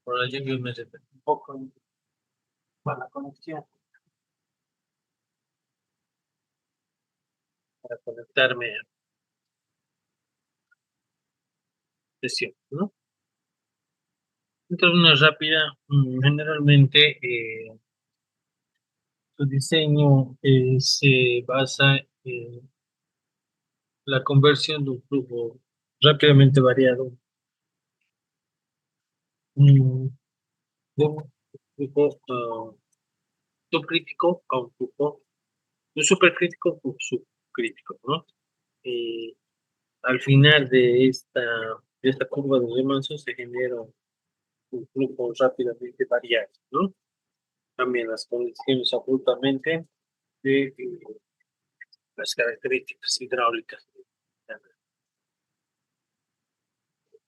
Por la lluvia me repetí un poco para la conexión, para conectarme a sesión, ¿no? Entonces, una rápida, generalmente su diseño se basa en la conversión de un flujo rápidamente variado, mm, de un flujo subcrítico a un flujo, de un supercrítico a un subcrítico, ¿no? Eh, Al final de esta curva de Riemann se genera un flujo rápidamente variable, ¿no? También las condiciones absolutamente de las características hidráulicas.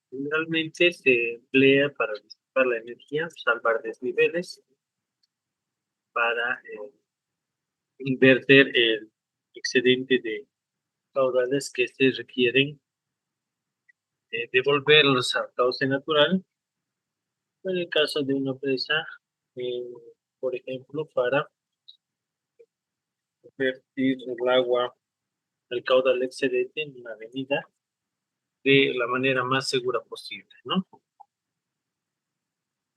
Generalmente se emplea para disipar la energía, salvar desniveles, para inverter el excedente de caudales que se requieren, devolverlos a cauce natural, en el caso de una presa, eh, por ejemplo, para vertir el agua, el caudal excedente en una avenida de la manera más segura posible, ¿no?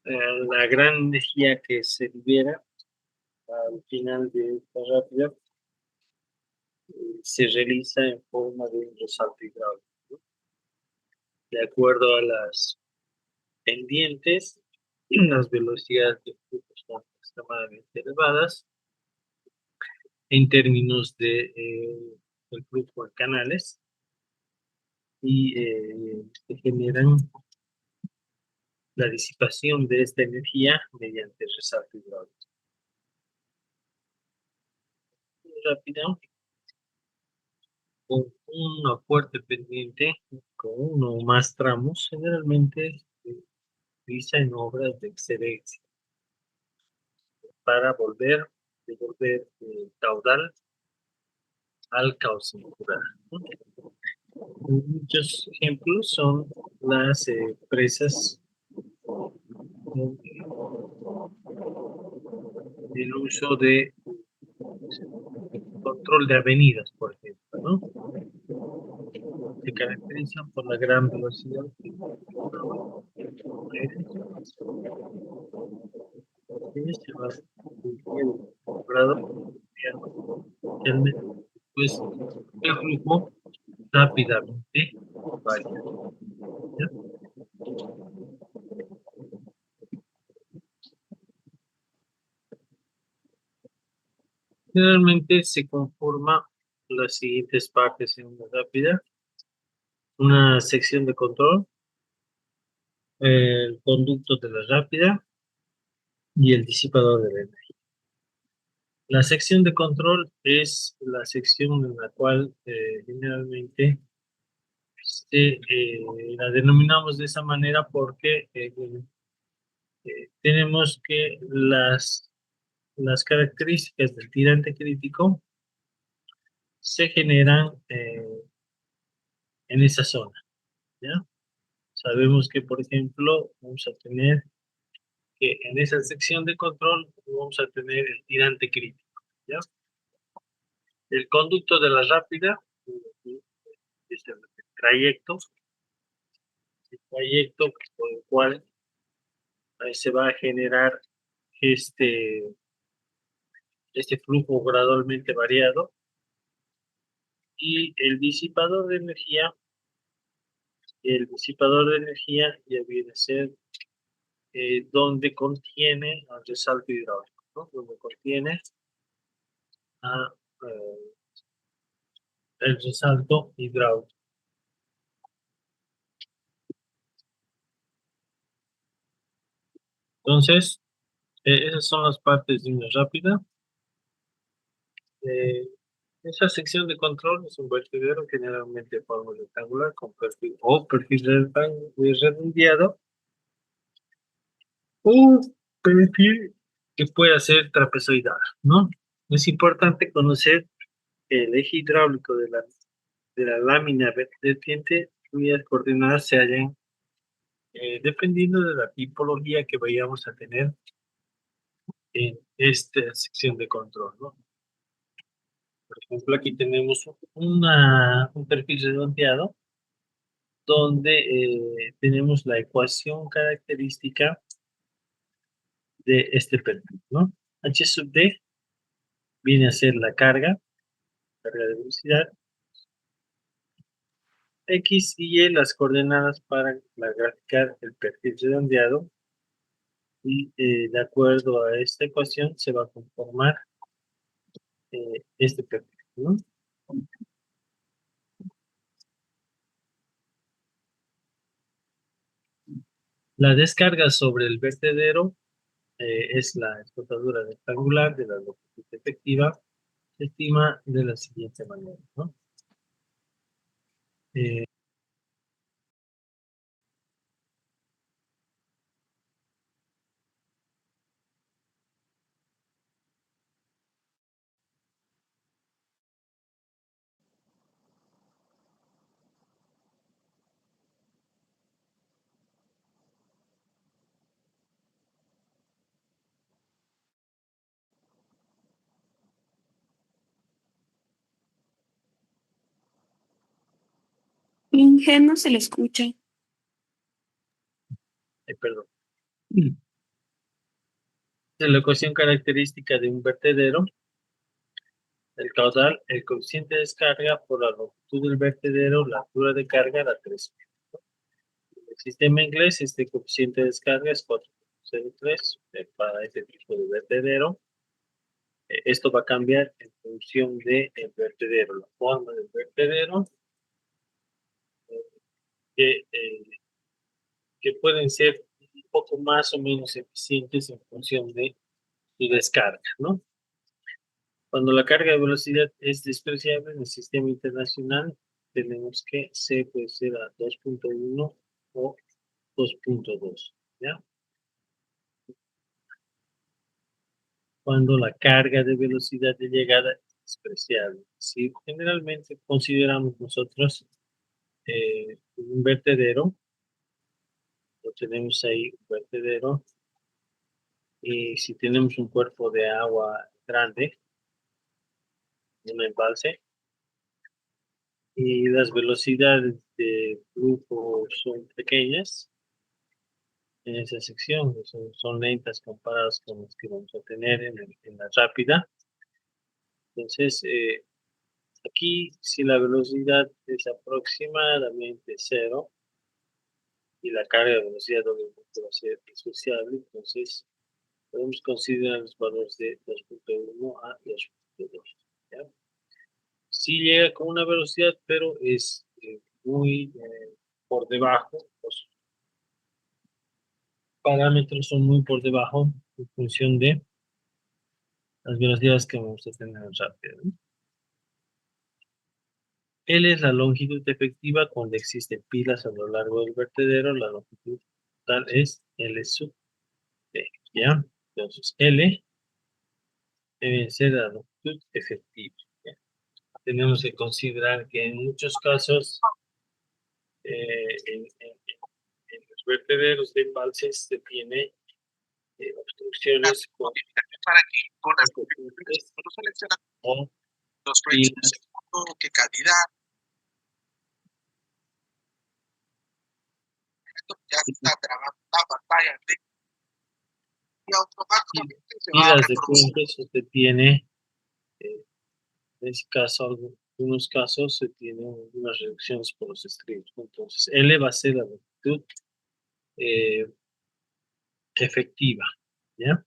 La gran energía que se libera al final de esta rápida se realiza en forma de un resalto hidráulico, ¿no? De acuerdo a las pendientes, las velocidades de flujo son extremadamente elevadas en términos de el flujo en canales y se generan la disipación de esta energía mediante el resalto hidráulico. Rápido, con una fuerte pendiente, con uno o más tramos, generalmente se utiliza en obras de excelencia para devolver el caudal al cauce natural, ¿no? Muchos ejemplos son las presas, el uso de control de avenidas, por ejemplo, ¿no? Se caracterizan por la gran velocidad que se va logrado pues el flujo rápidamente varía, ¿ya? Generalmente se conforma las siguientes partes en una rápida: una sección de control, el conducto de la rápida y el disipador de la energía. La sección de control es la sección en la cual generalmente la denominamos de esa manera porque tenemos que las características del tirante crítico se generan en esa zona, ¿ya? Sabemos que, por ejemplo, vamos a tener que en esa sección de control vamos a tener el tirante crítico, ¿ya? El conducto de la rápida es trayecto, el trayecto por el cual se va a generar este, este flujo gradualmente variado, y el disipador de energía ya viene a ser donde contiene el resalto hidráulico, ¿no? Donde contiene a, eh, el resalto hidráulico. Entonces, esas son las partes de una rápida. Eh, Esa sección de control es un vertedero generalmente de forma rectangular con perfil redondeado, o perfil que pueda ser trapezoidal, ¿no? Es importante conocer que el eje hidráulico de la lámina vertiente, cuyas coordenadas se hallan dependiendo de la tipología que vayamos a tener en esta sección de control, ¿no? Por ejemplo, aquí tenemos un perfil redondeado donde tenemos la ecuación característica de este perfil, ¿no? H sub D viene a ser la carga de velocidad, X y Y las coordenadas para graficar el perfil redondeado y de acuerdo a esta ecuación se va a conformar este perfil, ¿no? La descarga sobre el vertedero es la explotadura rectangular de la longitud efectiva, se estima de la siguiente manera, ¿no? Inge, no se le escucha. Perdón. De la ecuación característica de un vertedero, el caudal, el coeficiente de descarga por la longitud del vertedero, la altura de carga, la 3. En el sistema inglés, este coeficiente de descarga es 4.03 para este tipo de vertedero. Esto va a cambiar en función del vertedero, la forma del vertedero, que, que pueden ser un poco más o menos eficientes en función de su descarga, ¿no? Cuando la carga de velocidad es despreciable en el sistema internacional, tenemos que C puede ser a 2.1 o 2.2, ¿ya? Cuando la carga de velocidad de llegada es despreciable. Si generalmente consideramos nosotros un vertedero, lo tenemos ahí, un vertedero, y si tenemos un cuerpo de agua grande, un embalse, y las velocidades de flujo son pequeñas en esa sección, son lentas comparadas con las que vamos a tener en la rápida. Entonces, aquí si la velocidad es aproximadamente cero y la carga de velocidad obviamente va a ser despreciable, entonces podemos considerar los valores de 2.1 a 2.2. Sí llega con una velocidad, pero es muy por debajo, los parámetros son muy por debajo en función de las velocidades que vamos a tener rápido, ¿no? L es la longitud efectiva cuando existen pilas a lo largo del vertedero, la longitud total es L sub T, ¿ya? Entonces, L debe ser la longitud efectiva, ¿ya? Tenemos que considerar que en muchos casos, en los vertederos de embalses se tiene obstrucciones con para que con las o los proyectos que calidad ya está trabajando la pantalla y automáticamente se va a pilas de reproducir. puentes, usted tiene, en ese caso, algunos casos se tienen unas reducciones por los estribos. Entonces, L va a ser la longitud efectiva, ¿ya?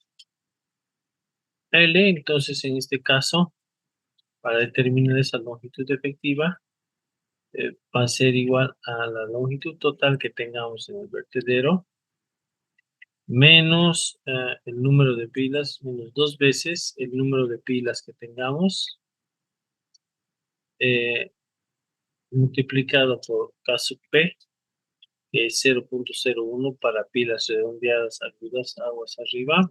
L, entonces, en este caso, para determinar esa longitud efectiva, va a ser igual a la longitud total que tengamos en el vertedero, menos el número de pilas, menos 2 veces el número de pilas que tengamos, multiplicado por K sub P, que es 0.01 para pilas redondeadas agudas aguas arriba,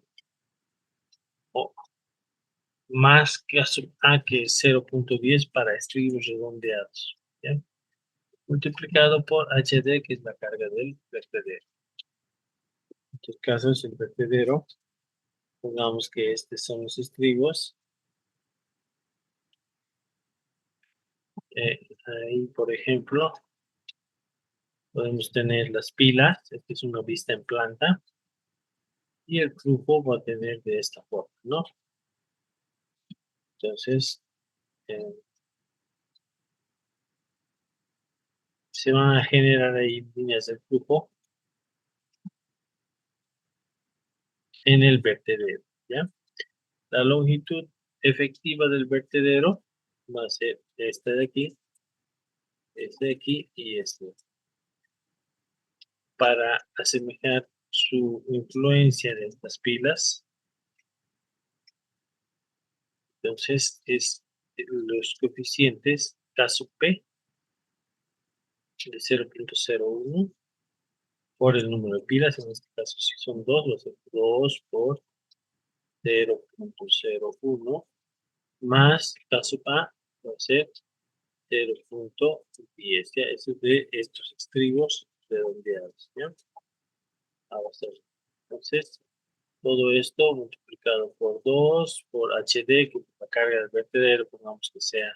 o más K sub A, que es 0.10 para estribos redondeados, ¿ya? Multiplicado por HD, que es la carga del vertedero. estos casos el vertedero, pongamos que estos son los estribos. Ahí, por ejemplo, podemos tener las pilas. Esta es una vista en planta. Y el flujo va a tener de esta forma, ¿no? Entonces, se van a generar ahí líneas de flujo en el vertedero, ¿ya? La longitud efectiva del vertedero va a ser esta de aquí y este. Para asemejar su influencia de estas pilas, entonces es los coeficientes K sub P de 0.01 por el número de pilas, en este caso si son 2, va a ser 2 por 0.01 más K sub A va a ser 0.10, ya, eso es de estos estribos redondeados, ¿ya? Ahora entonces, todo esto multiplicado por 2, por HD, que es la carga del vertedero, pongamos que sea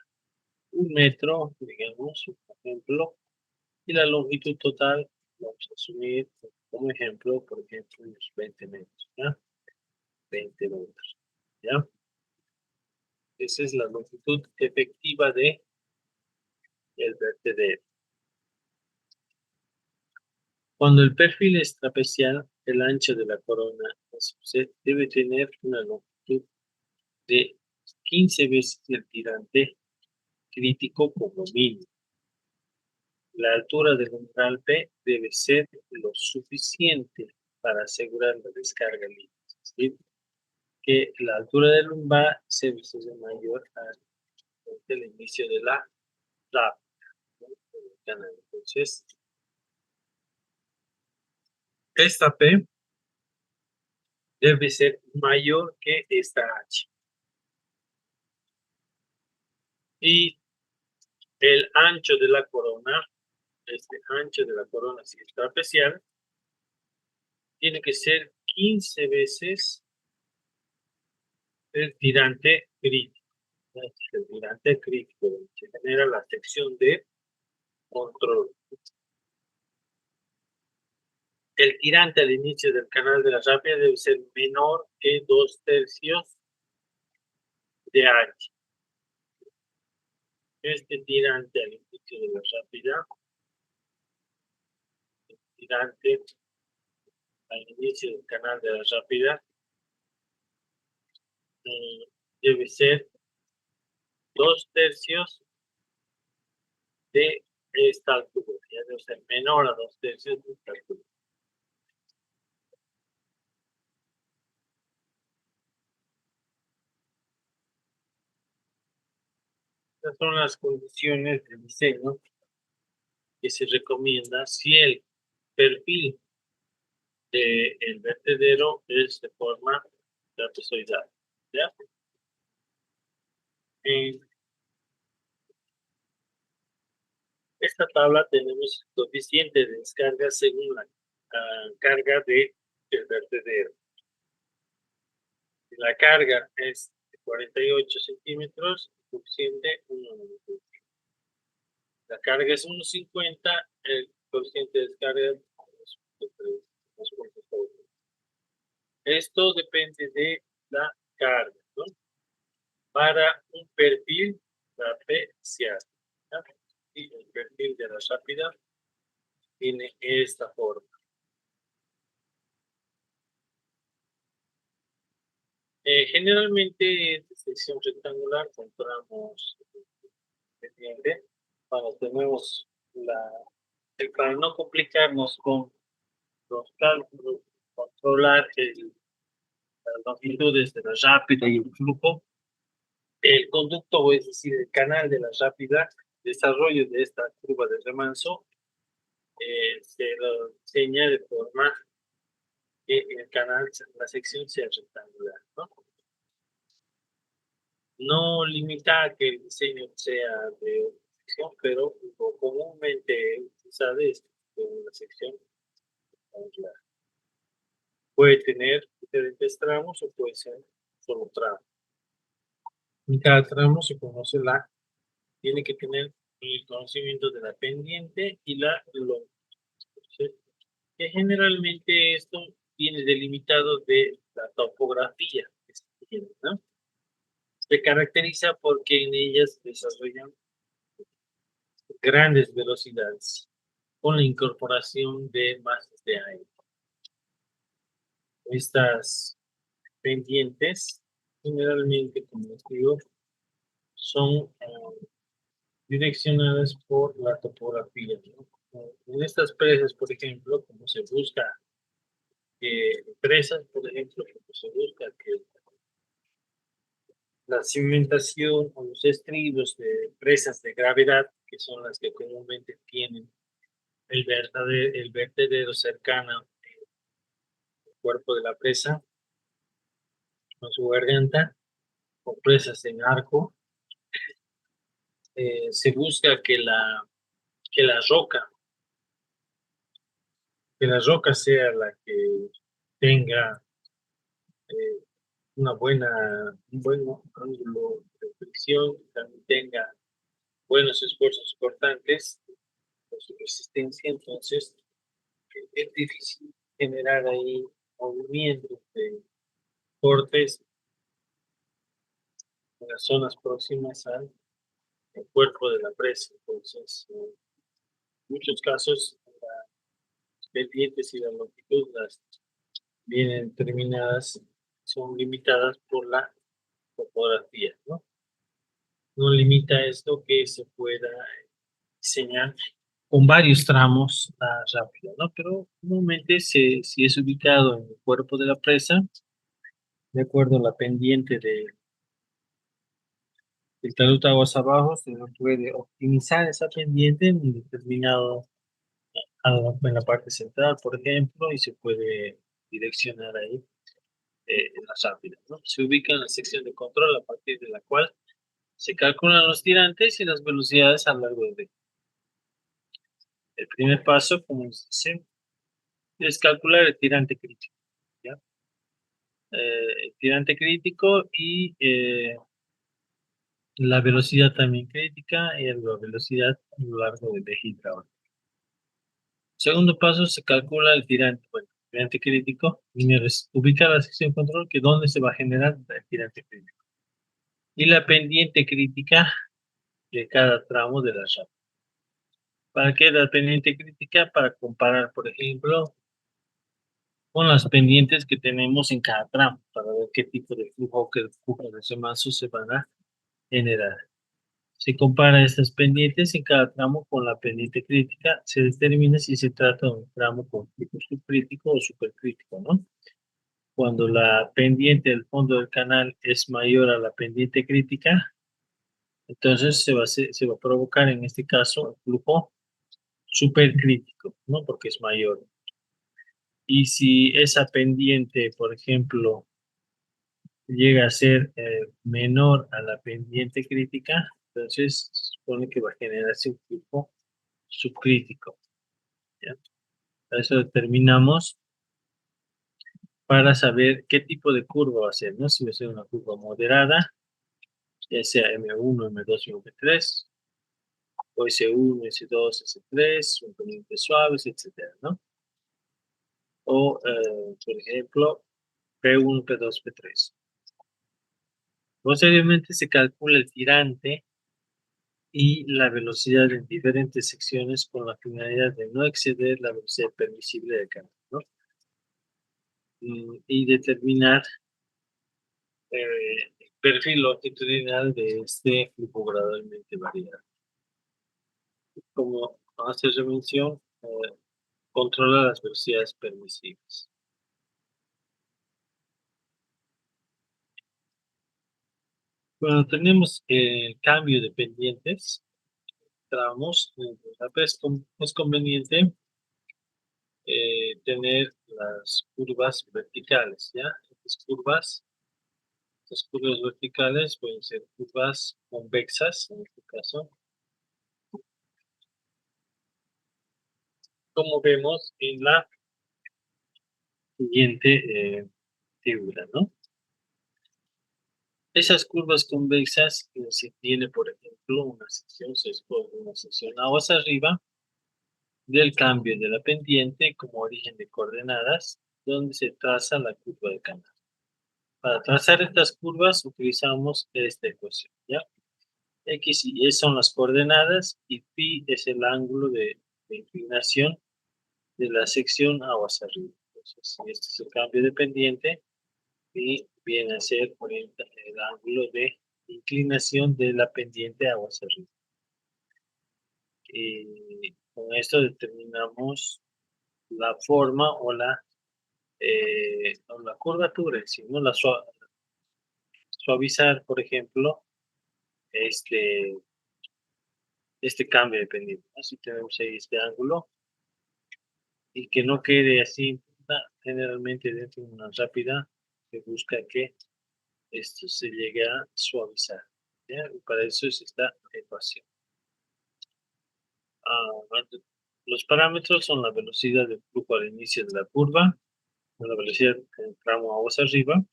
1 metro, digamos, por ejemplo, y la longitud total, vamos a asumir como ejemplo, por ejemplo, unos 20 metros, ¿ya? 20 metros, ¿ya? Esa es la longitud efectiva de el vertedero. Cuando el perfil es trapecial, el ancho de la corona debe tener una longitud de 15 veces el tirante crítico como mínimo. La altura del umbral P debe ser lo suficiente para asegurar la descarga libre. Es decir, que la altura del umbral sea mayor al inicio de la rápida, ¿no? Del canal. Entonces, esta P debe ser mayor que esta H. Y el ancho de la corona, este ancho de la corona, si es trapecial, tiene que ser 15 veces el tirante crítico. El tirante crítico se genera la sección de control. El tirante al inicio del canal de la rápida debe ser menor que 2/3 de H. Este tirante al inicio de la rápida, el tirante al inicio del canal de la rápida, debe ser 2/3 de esta altura. Ya debe ser menor a 2/3 de esta altura. Estas son las condiciones de diseño que se recomienda si el perfil del vertedero es de forma trapezoidal, ¿ya? En esta tabla tenemos el coeficiente de descarga según la carga del vertedero. Si la carga es de 48 centímetros, el coeficiente 1,95. La carga es 1,50, el coeficiente de descarga es 2,3. Esto depende de la carga, ¿no? Para un perfil trapezial, ¿ya? Y el perfil de la rápida tiene esta forma. Generalmente en sección rectangular compramos pendiente cuando tenemos para no complicarnos con los cálculos, controlar las longitudes de la rápida y el flujo, el conducto, es decir, el canal de la rápida, desarrollo de esta curva de remanso, se lo diseña de forma que el canal, la sección sea rectangular, ¿no? No limita a que el diseño sea de una sección, pero lo comúnmente utilizado es de una sección rectangular. puede tener diferentes tramos o puede ser solo tramo. En cada tramo se conoce tiene que tener el conocimiento de la pendiente y la longitud. ¿Sí? Que generalmente esto viene delimitado de la topografía que se tiene, ¿no? Se caracteriza porque en ellas desarrollan grandes velocidades con la incorporación de masas de aire. Estas pendientes, generalmente, como les digo, son direccionadas por la topografía, ¿no? En estas presas, por ejemplo, como se busca presas, por ejemplo, como se busca que la cimentación o los estribos de presas de gravedad, que son las que comúnmente tienen el vertedero cercano al cuerpo de la presa, con su garganta, o presas en arco, se busca que la roca, que la roca sea la que tenga un buen ángulo de fricción, también tenga buenos esfuerzos cortantes por su resistencia, entonces es difícil generar ahí movimientos de cortes en las zonas próximas al cuerpo de la presa. Entonces, en muchos casos, las pendientes y la longitud las vienen determinadas, son limitadas por la topografía, ¿no? No limita esto que se pueda diseñar con varios tramos rápido, ¿no? Pero comúnmente si es ubicado en el cuerpo de la presa, de acuerdo a la pendiente del talud aguas abajo, se puede optimizar esa pendiente en un determinado, en la parte central, por ejemplo, y se puede direccionar ahí las rápidas, ¿no? Se ubica en la sección de control a partir de la cual se calculan los tirantes y las velocidades a lo largo de. El primer paso, como les dice, es calcular el tirante crítico, ¿ya? El tirante crítico y la velocidad también crítica y la velocidad a lo largo del eje hidráulico. Segundo paso, se calcula el tirante, bueno, el tirante crítico, y ubica la sección de control que dónde se va a generar el tirante crítico. Y la pendiente crítica de cada tramo de la rápida. ¿Para qué la pendiente crítica? Para comparar, por ejemplo, con las pendientes que tenemos en cada tramo, para ver qué tipo de flujo o qué flujo de semazo se van a generar. Se compara estas pendientes en cada tramo con la pendiente crítica, se determina si se trata de un tramo con flujo subcrítico o supercrítico, ¿no? Cuando la pendiente del fondo del canal es mayor a la pendiente crítica, entonces se va a provocar en este caso el flujo supercrítico, ¿no? Porque es mayor. Y si esa pendiente, por ejemplo, llega a ser menor a la pendiente crítica, entonces se supone que va a generarse un flujo subcrítico, ¿ya? Eso determinamos para saber qué tipo de curva va a ser, ¿no? Si va a ser una curva moderada, ya sea M1, M2 y M3, o S1, S2, S3, un pendiente suaves, etcétera, ¿no? O, por ejemplo, P1, P2, P3. Posteriormente se calcula el tirante y la velocidad en diferentes secciones con la finalidad de no exceder la velocidad permisible del canal, ¿no? Y determinar el perfil longitudinal de este flujo gradualmente variable. Como hace mención, controla las velocidades permisibles. Cuando tenemos el cambio de pendientes, tramos, es conveniente tener las curvas verticales, ¿ya? Estas curvas verticales pueden ser curvas convexas, en este caso, como vemos en la siguiente figura, ¿no? Esas curvas convexas, si tiene, por ejemplo, una sección, se escoge una sección aguas arriba del cambio de la pendiente como origen de coordenadas, donde se traza la curva de canal. Para trazar estas curvas utilizamos esta ecuación, ¿ya? X y Y son las coordenadas y phi es el ángulo de inclinación de la sección aguas arriba. Entonces, este es el cambio de pendiente y viene a ser el ángulo de inclinación de la pendiente aguas arriba. Y con esto determinamos la forma o la curvatura, ¿no? Suavizar, por ejemplo, este cambio de pendiente. Así tenemos ahí este ángulo y que no quede así, generalmente dentro de una rápida se busca que esto se llegue a suavizar, ¿ya? Y para eso es esta ecuación. Los parámetros son la velocidad del flujo al inicio de la curva, la velocidad del tramo aguas arriba,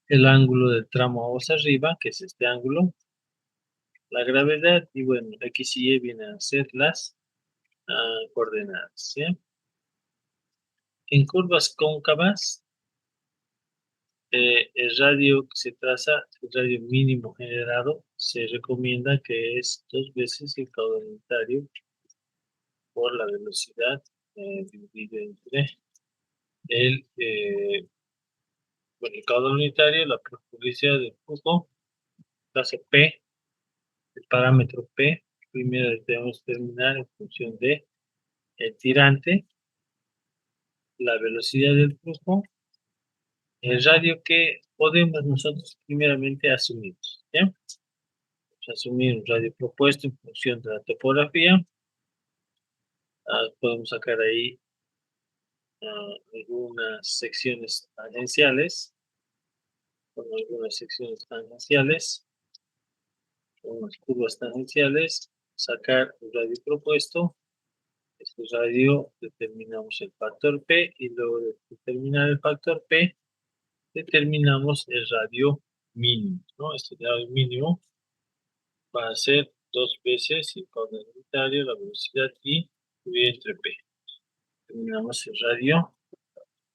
el ángulo del tramo aguas arriba, que es este ángulo, la gravedad, y bueno, X y Y vienen a ser las coordenadas, ¿sí? En curvas cóncavas, el radio que se traza, el radio mínimo generado, se recomienda que es 2 veces el caudal unitario por la velocidad dividido entre el caudal unitario, la profundidad del flujo, clase P, el parámetro P. Primero debemos determinar en función de el tirante, la velocidad del flujo, el radio que podemos nosotros primeramente asumir, ¿ya? Vamos a asumir un radio propuesto en función de la topografía. Podemos sacar ahí algunas secciones tangenciales, unas curvas tangenciales, sacar el radio propuesto. Este radio determinamos el factor P y luego de determinar el factor P, determinamos el radio mínimo, ¿no? Este radio mínimo va a ser 2 veces el caudal unitario, la velocidad y dividido entre P. Determinamos el radio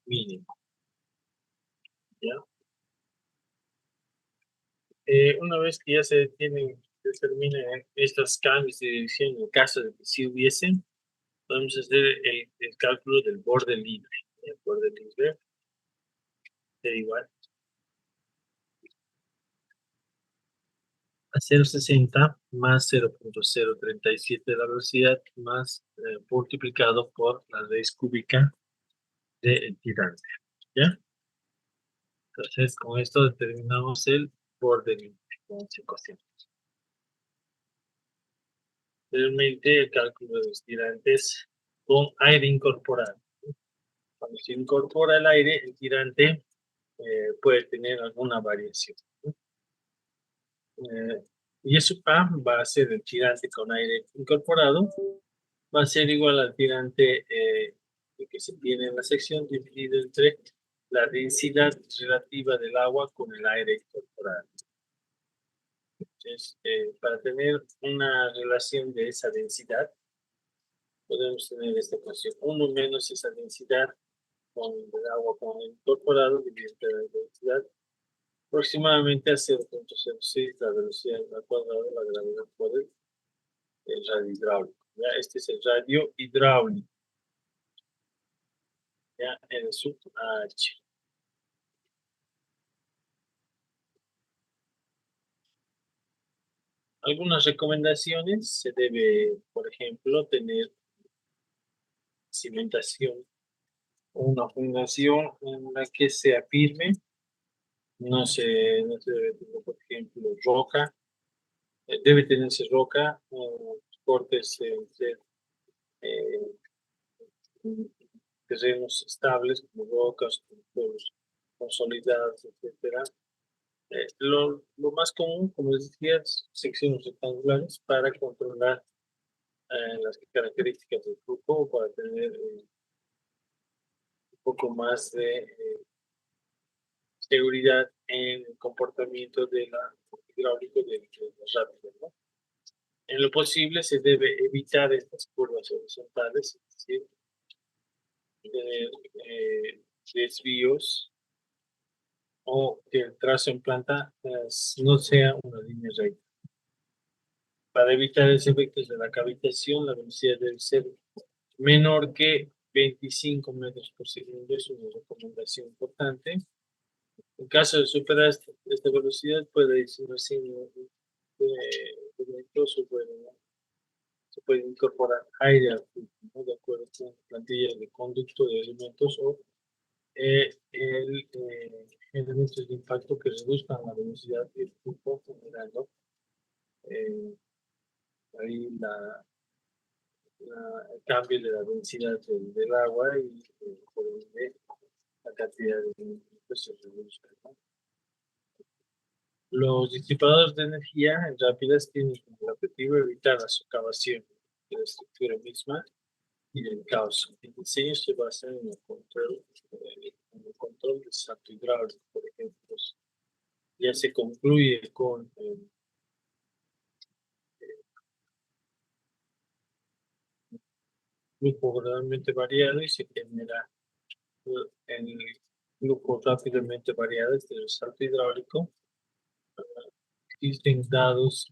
mínimo, ¿ya? Una vez que ya se determinan estos cambios de dirección, en el caso de que sí hubiesen, podemos hacer el cálculo del borde libre. El borde libre sería igual a 0,60 más 0,037 de la velocidad más multiplicado por la raíz cúbica del tirante, ¿ya? Entonces, con esto determinamos el borde libre con esa ecuación. Realmente el cálculo de los tirantes con aire incorporado. Cuando se incorpora el aire, el tirante puede tener alguna variación, ¿no? Y eso va a ser el tirante con aire incorporado, va a ser igual al tirante que se tiene en la sección dividido entre la densidad relativa del agua con el aire incorporado. Entonces, para tener una relación de esa densidad, podemos tener esta ecuación: 1 menos esa densidad con el agua con el incorporado dividido entre la densidad, aproximadamente a 0,06 la velocidad al cuadrado de la gravedad por el radio hidráulico. ¿Ya? Este es el radio hidráulico, ¿ya? En sub H. Algunas recomendaciones: se debe, por ejemplo, tener cimentación o una fundación en la que sea firme. No se debe tener, por ejemplo, roca. Debe tenerse roca, cortes entre terrenos estables como rocas, como suelos consolidados, etcétera. Lo más común, como les decía, es secciones rectangulares para controlar las características del flujo, para tener poco más de seguridad en el comportamiento de la hidráulico de los rápidos, ¿no? En lo posible se debe evitar estas curvas horizontales, es decir, tener desvíos o que el trazo en planta no sea una línea recta. Para evitar ese efecto de la cavitación, la velocidad debe ser menor que 25 metros por segundo. Es una recomendación importante. En caso de superar esta velocidad, puede decir así, se puede incorporar aire al flujo, ¿no? De acuerdo con plantillas de conducto de elementos o elementos de impacto que reduzcan la velocidad del flujo, generando eh, ahí el cambio de la densidad del agua y por ende la cantidad de elementos se reduzca, ¿no? Los disipadores de energía rápidas tienen como objetivo evitar la socavación de la estructura misma y del caos. El diseño se basa en el control del salto hidráulico, por ejemplo. Ya se concluye con flujo gradualmente variado y se genera el flujo rápidamente variado desde el salto hidráulico. Existen dados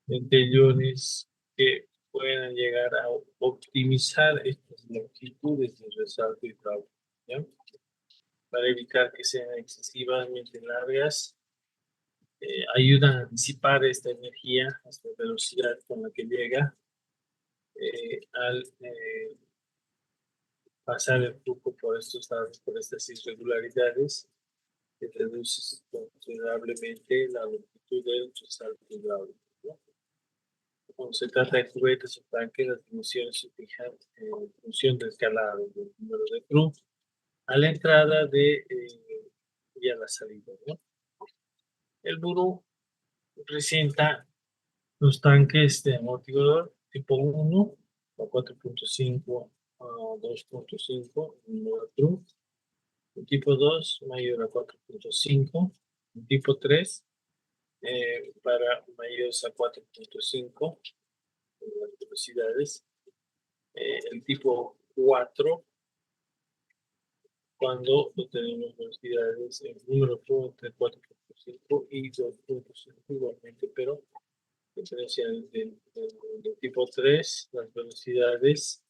centellones que puedan llegar a optimizar estas longitudes de resalto hidráulico, ¿ya? Para evitar que sean excesivamente largas, ayudan a disipar esta energía, esta velocidad con la que llega al pasar el flujo por estos lados, por estas irregularidades, que reduce considerablemente la longitud del resalto hidráulico, ¿no? Cuando se trata de cubetas o tanques, las dimensiones se fijan en función del calado, del número de cruz, a la entrada y a la salida, ¿no? El buró presenta los tanques de amortiguador tipo 1 o 4.5 a 2.5, número de cruz. El tipo 2 mayor a 4.5. El tipo 3 para mayores a 4.5 las velocidades. El tipo 4 cuando tenemos velocidades en número entre 4.5 y 2.5 igualmente, pero diferencia del tipo 3, las velocidades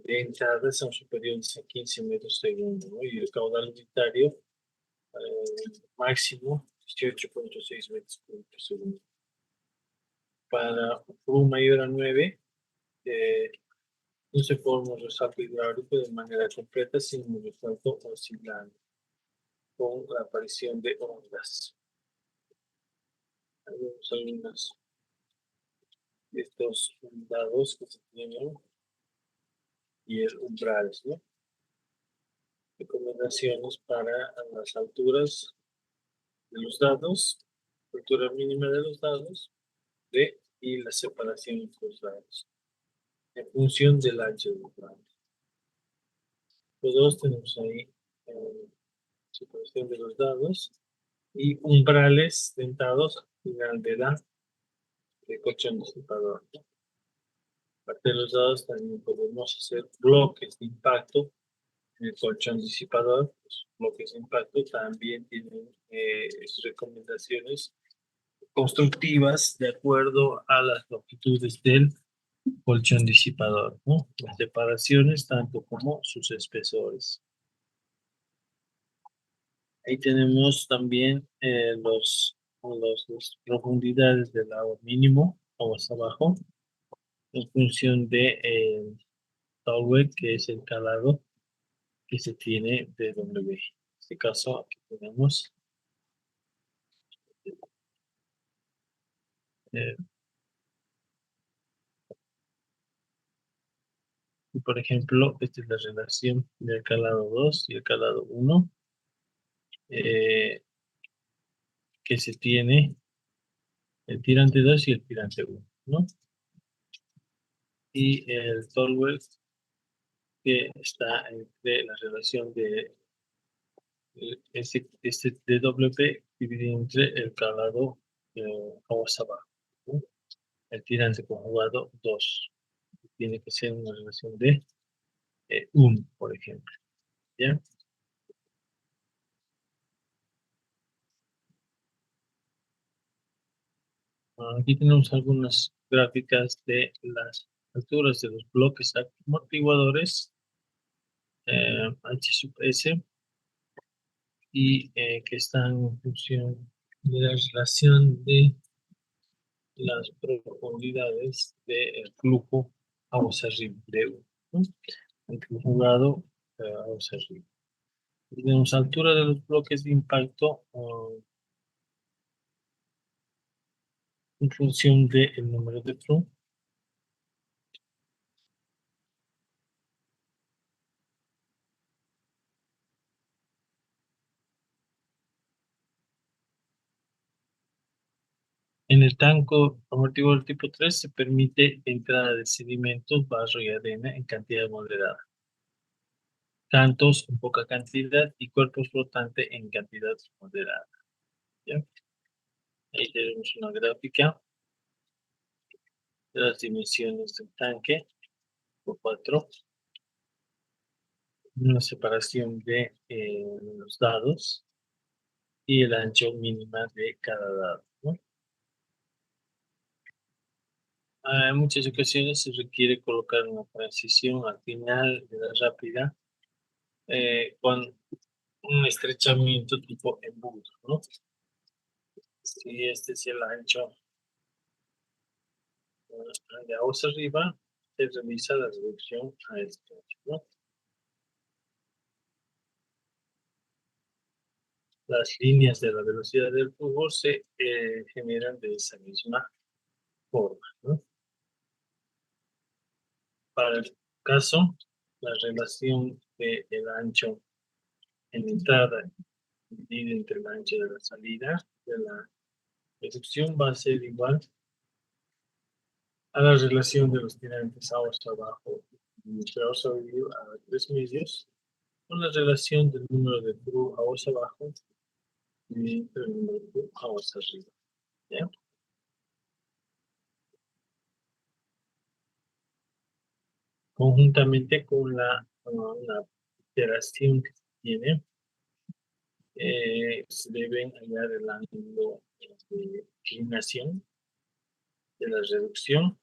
de entrada son superiores a 15 metros segundo, ¿no? Y el caudal unitario máximo 18.6 metros por segundo. Para un mayor a 9, no se forma un resalto hidráulico de manera completa, sino un resalto oscilante con la aparición de ondas. Ahí vemos algunos de estos dados que se tienen y el umbrales, ¿no? Recomendaciones para las alturas de los dados, altura mínima de los dados y la separación entre los dados en función del ancho del plano. Los dos tenemos ahí separación de los dados y umbrales dentados al final de colchón disipador, ¿no? Aparte de los dados también podemos hacer bloques de impacto en el colchón disipador. Los bloques de impacto también tienen recomendaciones constructivas de acuerdo a las longitudes del colchón disipador, ¿no? Las separaciones tanto como sus espesores. Ahí tenemos también las profundidades del agua mínimo, aguas abajo, en función de Tolweg, que es el calado que se tiene de W. En este caso, aquí tenemos eh, y por ejemplo, esta es la relación del calado 2 y el calado 1 que se tiene el tirante 2 y el tirante 1, ¿no? y el Tolwell, que está entre la relación de este DWP dividido entre el calado aguas abajo, ¿no? El tirante conjugado 2. Tiene que ser una relación de 1, por ejemplo. ¿Ya? Aquí tenemos algunas gráficas de las alturas de los bloques amortiguadores H sub S y que están en función de la relación de las profundidades del flujo aguas arriba de U, ¿no? El conjugado aguas arriba. Tenemos altura de los bloques de impacto en función del número de flujo. En el tanque amortiguador tipo 3 se permite entrada de sedimentos, barro y arena en cantidad moderada, cantos en poca cantidad y cuerpos flotantes en cantidad moderada. ¿Ya? Ahí tenemos una gráfica de las dimensiones del tanque por 4, una separación de los dados y el ancho mínima de cada dado, ¿no? En muchas ocasiones se requiere colocar una transición al final de la rápida con un estrechamiento tipo embudo, ¿no? Si este es el ancho de aguas arriba, se realiza la reducción a este ancho, ¿no? Las líneas de la velocidad del flujo se generan de esa misma forma, ¿no? Para el caso, la relación del ancho en entrada dividida entre el ancho de la salida de la reducción va a ser igual a la relación de los tirantes aguas abajo administrados a 3 medios con la relación del número de flujo aguas abajo y el número de flujo aguas arriba. ¿Ya? Conjuntamente con la iteración que se tiene, se deben hallar el ángulo de inclinación de la reducción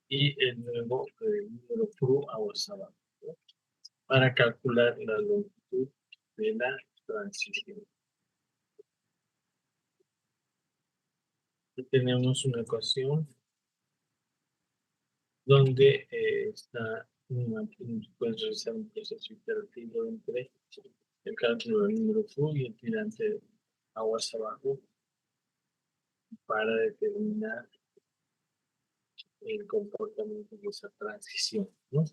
y el nuevo número flu aguas abajo, ¿no? Para calcular la longitud de la transición. Aquí tenemos una ecuación donde puedes realizar un proceso iterativo entre el cálculo del número flu y el tirante aguas abajo para determinar el comportamiento de esa transición, ¿no?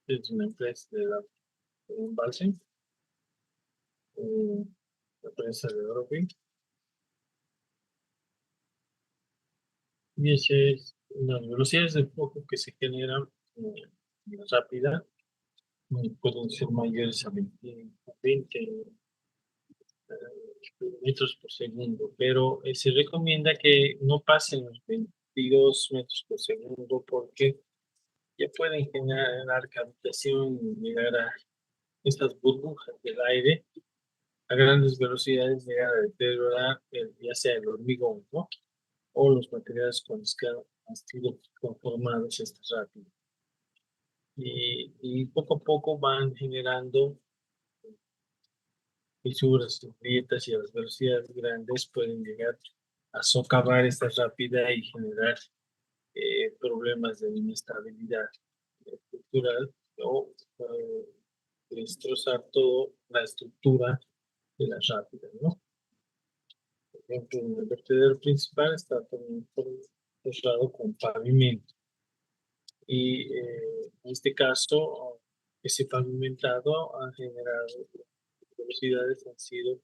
Es una empresa de un Balsen, la empresa de Europing, y esa es las velocidades de flujo que se generan rápida, pueden ser mayores a 20 metros por segundo, pero se recomienda que no pasen los 22 metros por segundo porque ya pueden generar cavitación y llegar a estas burbujas del aire a grandes velocidades, llegar a deteriorar ya sea el hormigón, ¿no? O los materiales con los que han sido conformados estas rápidas. Y poco a poco van generando fisuras, grietas y a las velocidades grandes pueden llegar a socavar esta rápida y generar problemas de inestabilidad estructural o destrozar toda la estructura de la rápida, ¿no? Por ejemplo, en el vertedero principal está también cerrado con pavimento y en este caso ese pavimentado ha generado velocidades han sido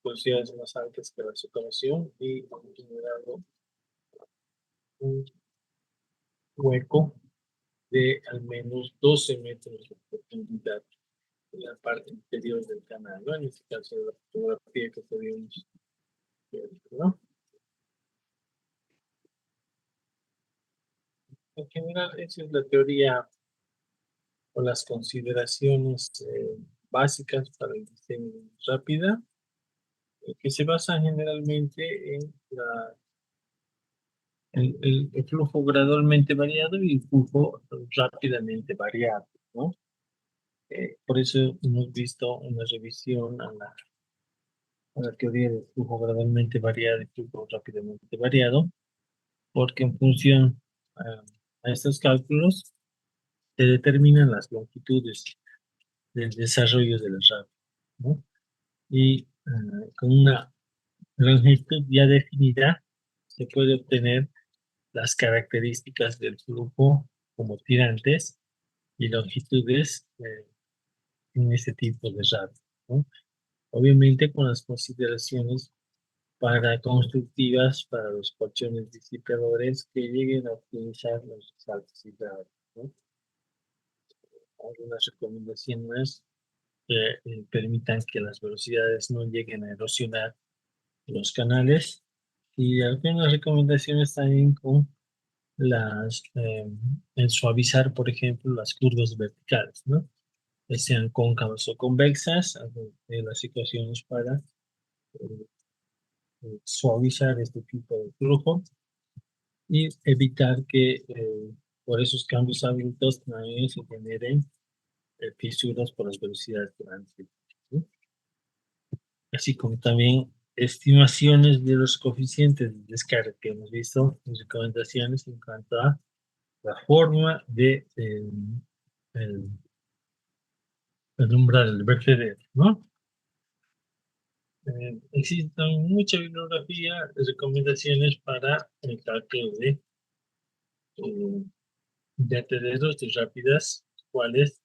velocidades más altas que la socavación y han generado un hueco de al menos 12 metros de profundidad en la parte interior del canal, ¿no? En este caso, la fotografía que podíamos ver, ¿no? En general, esa es la teoría o las consideraciones básicas para el diseño rápida, que se basan generalmente en el flujo gradualmente variado y el flujo rápidamente variado, ¿no? Por eso hemos visto una revisión a la teoría del flujo gradualmente variado y flujo rápidamente variado, porque en función a estos cálculos se determinan las longitudes del desarrollo de la radio, ¿no? Y con una longitud ya definida se puede obtener las características del flujo como tirantes y longitudes en este tipo de radio, ¿no? Obviamente con las consideraciones para constructivas para los colchones disipadores que lleguen a optimizar los resaltos hidráulicos, ¿no? Algunas recomendaciones que permitan que las velocidades no lleguen a erosionar los canales y algunas recomendaciones también con el suavizar, por ejemplo, las curvas verticales, ¿no? Que sean cóncavas o convexas, las situaciones para suavizar este tipo de flujo y evitar que por esos cambios abruptos también se generen fisuras por las velocidades grandes, ¿no? Así como también estimaciones de los coeficientes de descarga que hemos visto en recomendaciones en cuanto a la forma de el, el umbral, el vertedero, ¿no? Existe mucha bibliografía de recomendaciones para el cálculo eh, vertederos de rápidas, cuales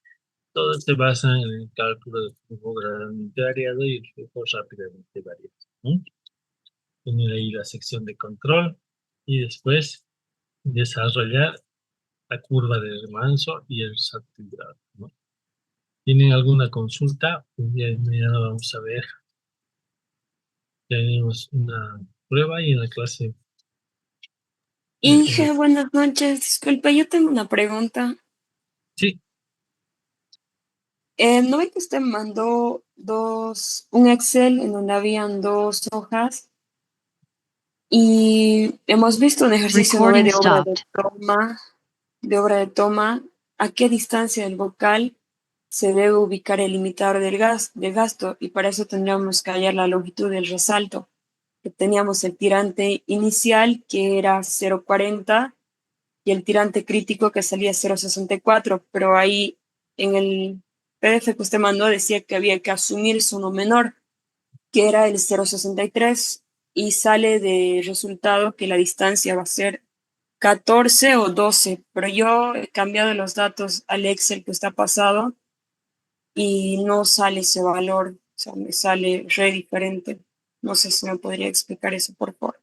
todos se basan en el cálculo del flujo gradualmente variado y el flujo rápidamente variado, ¿no? Tener ahí la sección de control y después desarrollar la curva de remanso y el salto hidráulico, ¿no? ¿Tienen alguna consulta? Pues ya mañana vamos a ver. Tenemos una prueba y en la clase. Inge, buenas noches. Disculpa, yo tengo una pregunta. Sí, ¿No ve que usted mandó un Excel en donde habían dos hojas y hemos visto un ejercicio, ¿no ve? Recording De obra de toma, ¿a qué distancia del vocal se debe ubicar el limitador del gasto? Y para eso tendríamos que hallar la longitud del resalto. Que teníamos el tirante inicial que era 0,40 y el tirante crítico que salía 0,64, pero ahí en el PDF que usted mandó decía que había que asumir uno menor, que era el 0,63, y sale de resultado que la distancia va a ser 14 o 12, pero yo he cambiado los datos al Excel que está pasado y no sale ese valor, o sea, me sale re diferente. No sé si me podría explicar eso, por favor.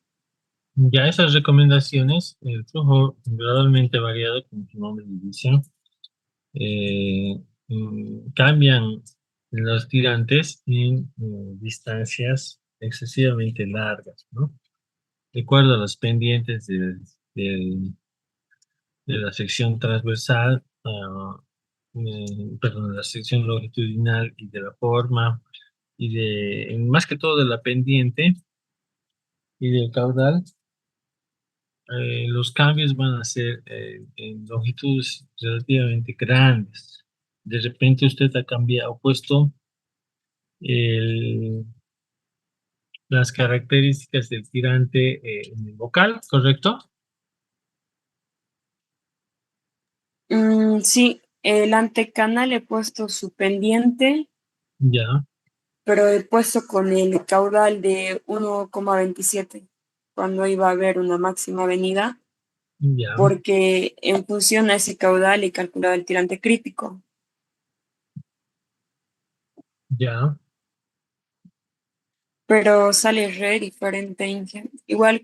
ya esas recomendaciones, el flujo gradualmente variado, como su nombre dice, cambian los tirantes en distancias excesivamente largas, ¿no? De acuerdo a las pendientes de la sección transversal, perdón, de la sección longitudinal y de la forma, y más que todo de la pendiente y del caudal, los cambios van a ser en longitudes relativamente grandes. De repente usted ha cambiado, puesto el- las características del tirante en el vocal, ¿correcto? Sí, el antecanal he puesto su pendiente, Ya, pero he puesto con el caudal de 1,27 cuando iba a haber una máxima avenida, ya, porque en función a ese caudal he calculado el tirante crítico. ya. pero sale re diferente, Inge. Igual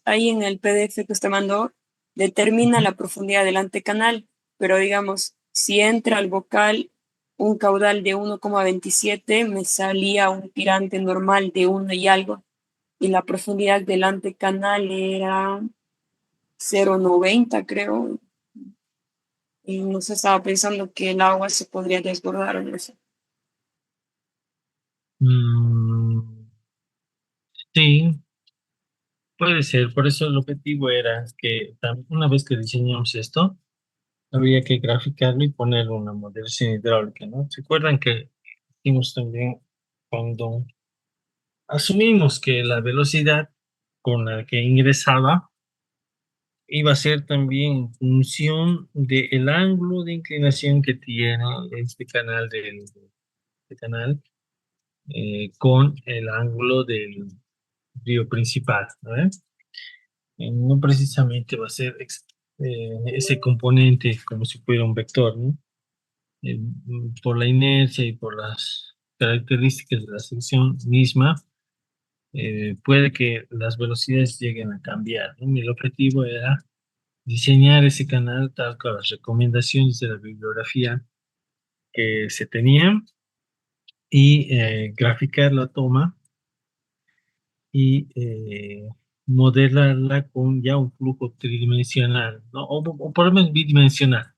ahí en el PDF que usted mandó, determina Ujú. la profundidad del antecanal, pero digamos, si entra al vocal un caudal de 1,27 me salía un tirante normal de 1 y algo, y la profundidad del antecanal era 0,90 creo, y no se estaba pensando que el agua se podría desbordar en eso. Mm, sí, puede ser. Por eso el objetivo era que una vez que diseñamos esto, había que graficarlo y poner una modelación hidráulica, ¿no? ¿Se acuerdan que hicimos también cuando asumimos que la velocidad con la que ingresaba iba a ser también en función del ángulo de inclinación que tiene este canal con el ángulo del río principal, ¿no? No precisamente va a ser ese componente como si fuera un vector, ¿no? Por la inercia y por las características de la sección misma, puede que las velocidades lleguen a cambiar, ¿no? El objetivo era diseñar ese canal tal con las recomendaciones de la bibliografía que se tenían y graficar la toma y modelarla con ya un flujo tridimensional, ¿no? O por lo menos bidimensional.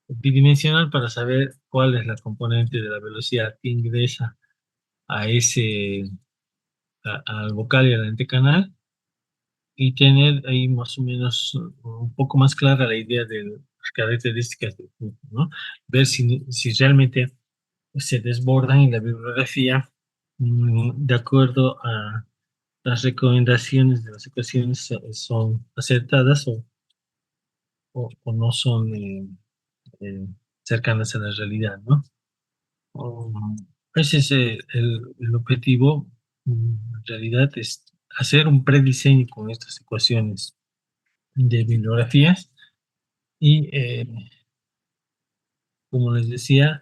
Bidimensional para saber cuál es la componente de la velocidad que ingresa a al vocal y al antecanal y tener ahí más o menos un poco más clara la idea de las características del flujo, ¿no? Ver si realmente se desbordan en la bibliografía de acuerdo a las recomendaciones de las ecuaciones son acertadas o no son eh, cercanas a la realidad, ¿no? Um, Ese es el objetivo, en realidad, es hacer un prediseño con estas ecuaciones de bibliografías y, como les decía,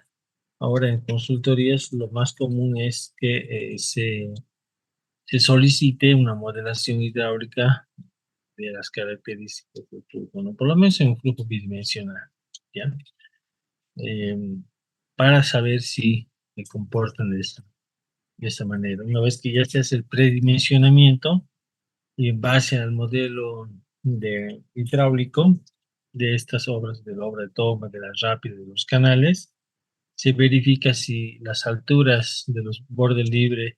ahora en consultorías lo más común es que se solicite una modelación hidráulica de las características del flujo, ¿no? Por lo menos en un flujo bidimensional, ¿ya? Eh, para saber si se comportan de esa manera. Una vez que ya se hace el predimensionamiento y en base al modelo de hidráulico de estas obras, de la obra de toma, de la rápida, de los canales, se verifica si las alturas de los bordes libres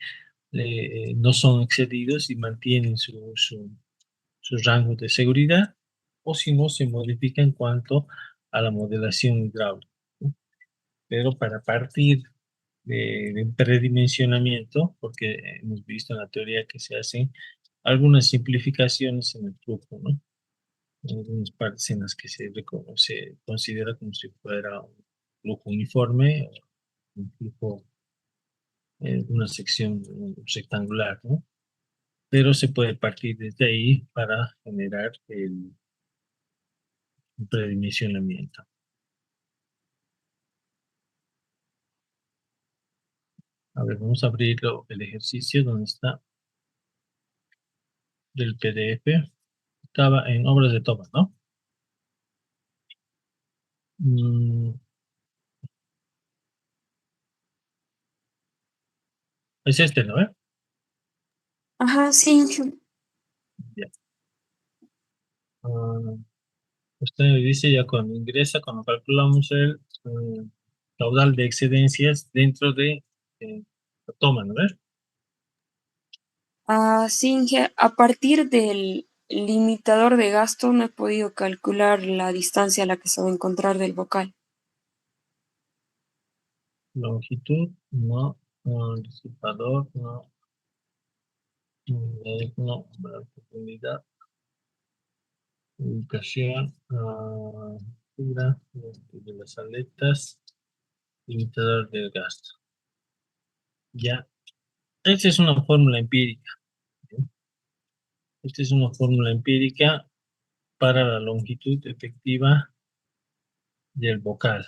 no son excedidos y mantienen su rango de seguridad, o si no, se modifica en cuanto a la modelación hidráulica, ¿no? Pero para partir de un predimensionamiento, porque hemos visto en la teoría que se hacen algunas simplificaciones en el flujo, ¿no? En algunas partes en las que se considera como si fuera un flujo uniforme, o un flujo, una sección rectangular, ¿no? Pero se puede partir desde ahí para generar el predimensionamiento. A ver, vamos a abrirlo, el ejercicio donde está del PDF. Estaba en obras de toma, ¿no? Mm, es este, ¿no? Ajá, sí, Inge. Ya. Ah, usted me dice ya cuando calculamos el caudal de excedencias dentro de la toma, ¿no? Ah, sí, Inge, a partir del limitador de gasto no he podido calcular la distancia a la que se va a encontrar del vocal. Longitud, no. Disipador, no. No. Profundidad, ubicación, altura de las aletas, limitador del gasto. Ya. Esta es una fórmula empírica, ¿sí? Esta es una fórmula empírica para la longitud efectiva del vocal.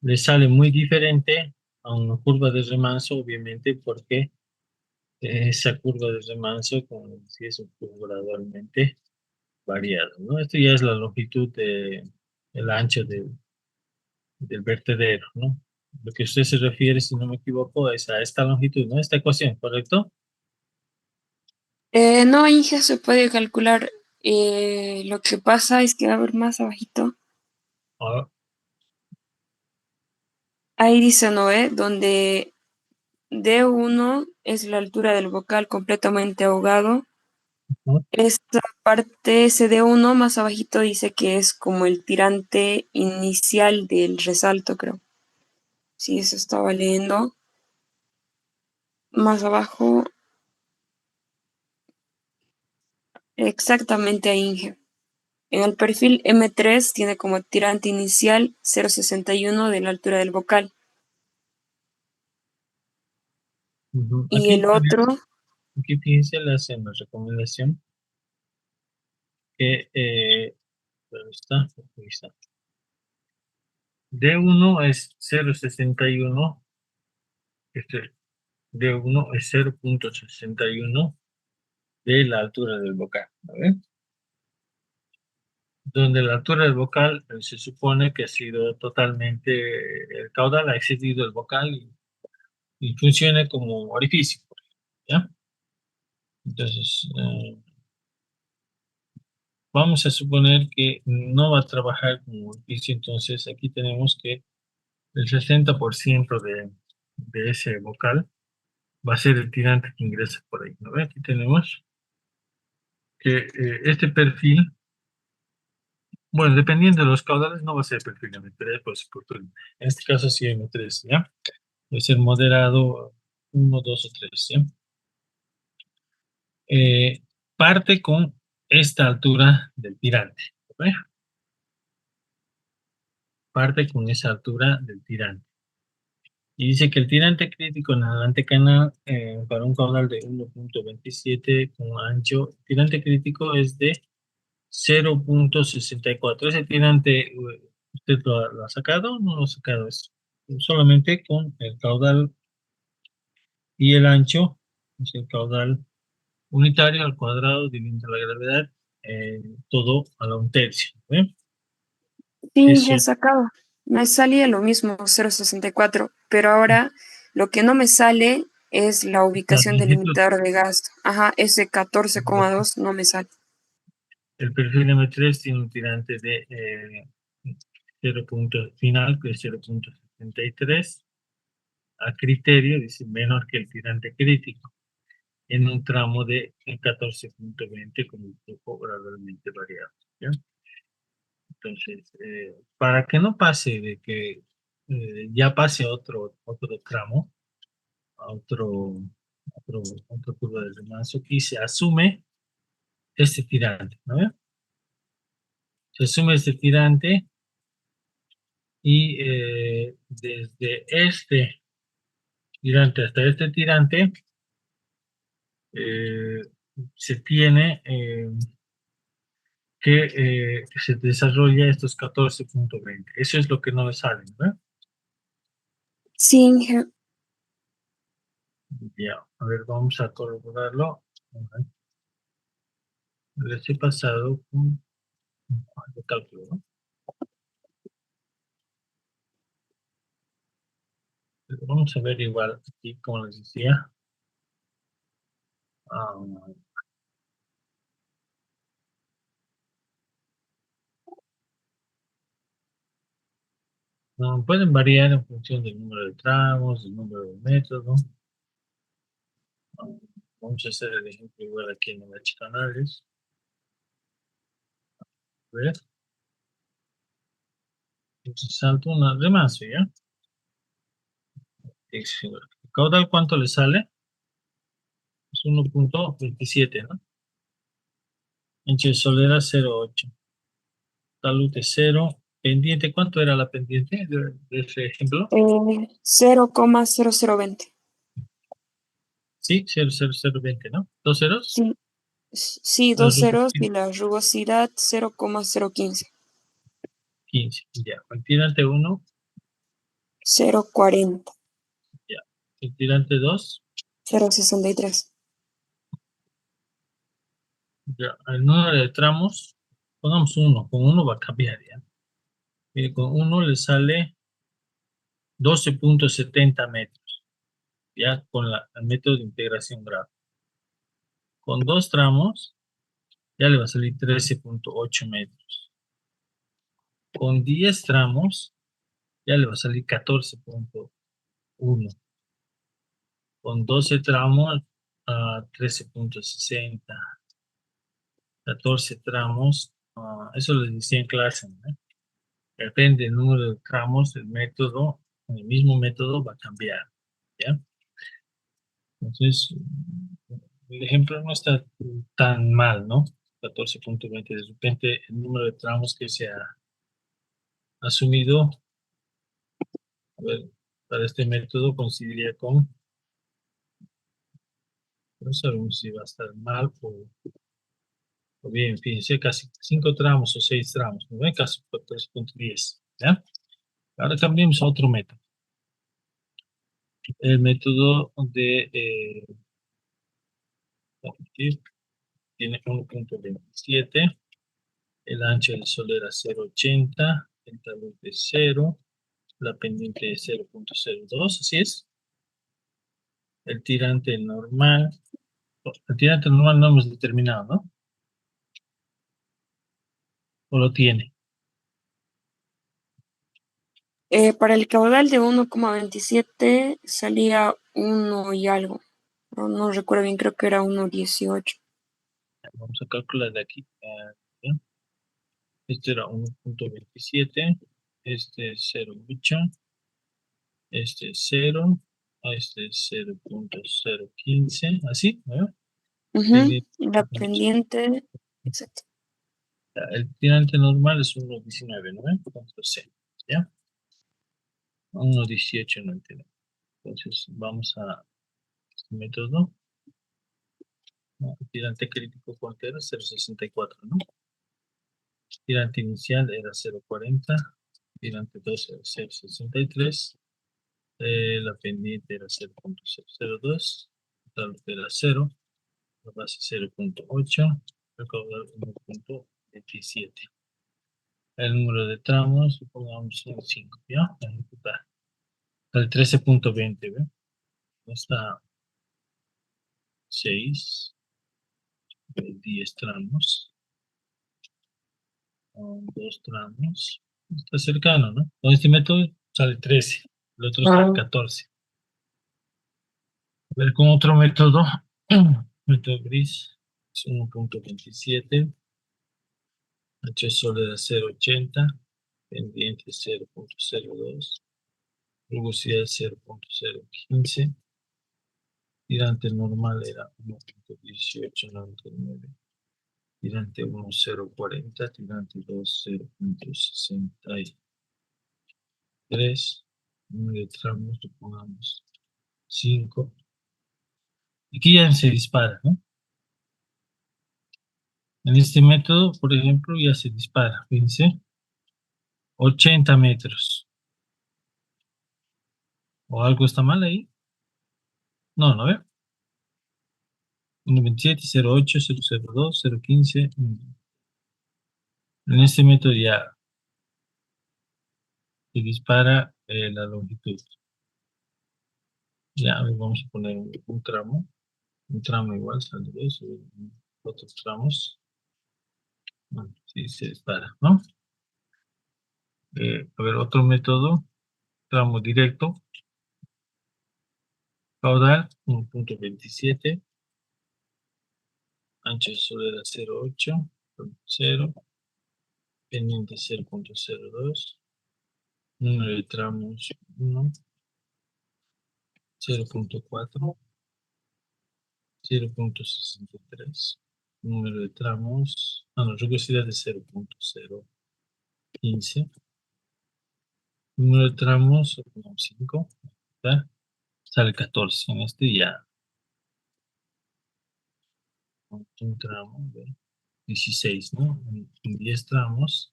le sale muy diferente a una curva de remanso, obviamente, porque esa curva de remanso, como decía, es un poco gradualmente variado, ¿no? Esto ya es la longitud el ancho del vertedero, ¿no? Lo que usted se refiere, si no me equivoco, es a esta longitud, ¿no? Esta ecuación, ¿correcto? No, Inge, se puede calcular. Lo que pasa es que va a ver más abajito. Ah, Ahí dice, ¿no? Donde D1 es la altura del bocal completamente ahogado. ¿no? Esta parte, ese D1 más abajito dice que es como el tirante inicial del resalto, creo. Sí, eso estaba leyendo. Más abajo, exactamente ahí, Inge. En el perfil M3 tiene como tirante inicial 0,61 de la altura del bocal. Ujú. Y el otro, Aquí fíjense, le hacen la recomendación que, ¿dónde está? Aquí está. D1 es 0,61, este D1 es 0,61 de la altura del bocal, ¿vale? Donde la altura del bocal se supone que ha sido totalmente, el caudal ha excedido el bocal y funciona como orificio, ¿ya? Entonces, vamos a suponer que no va a trabajar como orificio, entonces aquí tenemos que el 60% de ese bocal va a ser el tirante que ingresa por ahí, ¿no ve? Aquí tenemos que este perfil, bueno, dependiendo de los caudales, no va a ser perfil M3, por supuesto. En este caso sí M3, ¿ya? Debe ser moderado 1, 2 o 3, ¿ya? Parte con esta altura del tirante, ¿ve? Parte con esa altura del tirante. Y dice que el tirante crítico en el antecanal para un caudal de 1,27 con ancho, el tirante crítico es de 0,64. Ese tirante, ¿usted lo ha sacado? No lo ha sacado. Es solamente con el caudal y el ancho, es el caudal unitario al cuadrado dividido la gravedad, todo a la un tercio. ¿Ve? sí, ya he Eso, sacado. Me salía lo mismo, 0,64, pero ahora lo que no me sale es la la ubicación del longitud, limitador de gasto. Ajá, ese 14,2 no me sale. el perfil M3 tiene un tirante de 0 punto final, que es 0,73, a criterio, dice, menor que el tirante crítico, en un tramo de 14,20 con un flujo gradualmente variable, ¿ya? Entonces, para que no pase de que ya pase otro tramo, a otro curva de remanso, y se asume este tirante, ¿no? Se asume este tirante y desde este tirante hasta este tirante eh, se tiene que se desarrolla estos 14,20. Eso es lo que no le sale, ¿no? Sí, Inge. Ya, a ver, vamos a corroborarlo. Les he pasado un de cálculo, ¿no? Pero vamos a ver igual aquí, como les decía. ah, no, pueden variar en función del número de tramos, del número de metros, ¿no? Ah, vamos a hacer el ejemplo igual aquí en los canales. A ver, entonces salto una remanso, ¿ya? ¿El caudal cuánto le sale? Es 1,27, ¿no? Ancho de solera 0,8. Talud de 0. Pendiente, ¿cuánto era la pendiente de ese ejemplo? 0,0020. Sí, 0,0020, ¿no? ¿Dos ceros? Sí, sí, La dos ceros rugosidad y la rugosidad 0,015. 15. Ya, pendiente 1, 0,40. El tirante 2, 0,63. ya, el número de tramos, pongamos 1, con 1 va a cambiar ya. Mire, con 1 le sale 12,70 metros, ya con el método de integración gráfica. Con 2 tramos, ya le va a salir 13,8 metros. Con 10 tramos, ya le va a salir 14,1. Con 12 tramos, 13,60. 14 tramos, eso les decía en clase, ¿no? Depende del número de tramos, el mismo método va a cambiar, ¿ya? Entonces, el ejemplo no está tan mal, ¿no? 14,20. De repente, el número de tramos que se ha asumido, a ver, para este método coincidiría con, no sabemos si va a estar mal o bien, fíjense, casi 5 tramos o 6 tramos, ¿no ven? Casi 3,10, ¿ya? Ahora cambiemos a otro método. El método de tiene 1,27, el ancho del sol era 0,80, el talud de 0, la pendiente de 0,02, así es. El tirante normal no hemos determinado, ¿no? ¿O lo tiene? Para el caudal de 1,27 salía 1 y algo. No recuerdo bien, creo que era 1,18. Vamos a calcular de aquí. ¿Ya? Este era 1,27, este es 0,8, este es 0, este es 0,015, así, ¿no? Ujú. La pendiente, exacto. El tirante normal es 1,19, ¿no? Entonces, C, ¿ya? 1,18 no entiendo. Entonces, vamos a este método. El tirante crítico, ¿cuánto era? 0,64, ¿no? Tirante inicial era 0,40. Tirante 2 era 0,63. La pendiente era 0,002. Total era 0. La base 0,8. El caudal 1,27. El número de tramos, pongamos un 5, ¿ya? A ejecutar. El 13,20, ¿ve? Está 6, 10 tramos, 2 tramos. Está cercano, ¿no? Con este método sale 13, el otro sale 14. A ver, con otro método, método gris, es 1,27, H solo era 0,80, pendiente 0,02, rugosidad 0,015, tirante normal era 1,1899, tirante 1, 0,40, tirante 2, 0,63, número de tramos, lo pongamos 5. Aquí ya se dispara, ¿no? En este método, por ejemplo, ya se dispara, fíjense, 80 metros. ¿O algo está mal ahí? No, ¿no ve? 1,27, 0,8, 0,02, 0,15. En este método ya se dispara la longitud. Ya, vamos a poner un tramo. Un tramo igual, sale eso. Otros tramos. Bueno, sí se dispara, ¿no? A ver, otro método. Tramo directo. Caudal, 1,27. Ancho de sol era 0,8. 0. Pendiente 0,02. Número de tramos 1. 0,4. 0,63. Número de tramos. Rugosidad de 0,015. Número de tramos, 5. Sale 14. En este ya. Un tramo de 16, ¿no? En 10 tramos.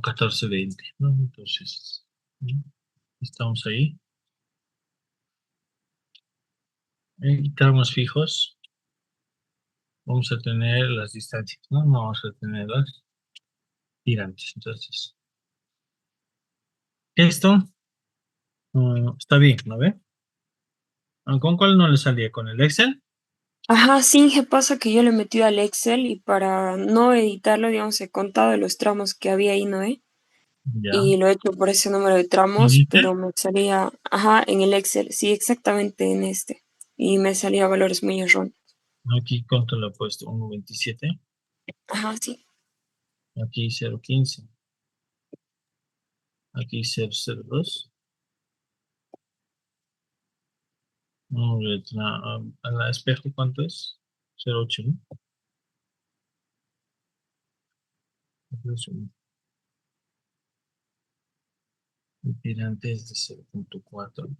14, 20, ¿no? Entonces, Estamos ahí. En tramos fijos vamos a tener las distancias, ¿no? No vamos a tener las tirantes. Entonces, esto está bien, ¿no ve? ¿Con cuál no le salía? ¿Con el Excel? Ajá, sí, ¿qué pasa? Que yo le he metido al Excel y para no editarlo, digamos, he contado los tramos que había ahí, ¿no? Ya. Y lo he hecho por ese número de ¿En tramos, este? pero me salía, ajá, en el Excel, sí, exactamente en este. Y me salía valores muy erróneos. Aquí, ¿cuánto le he puesto? 1.27. Ajá, sí. Aquí 0.15. Aquí 0.02. A la espejo, ¿cuánto es? 0.8, ¿no? Entonces, el tirante es de 0.4.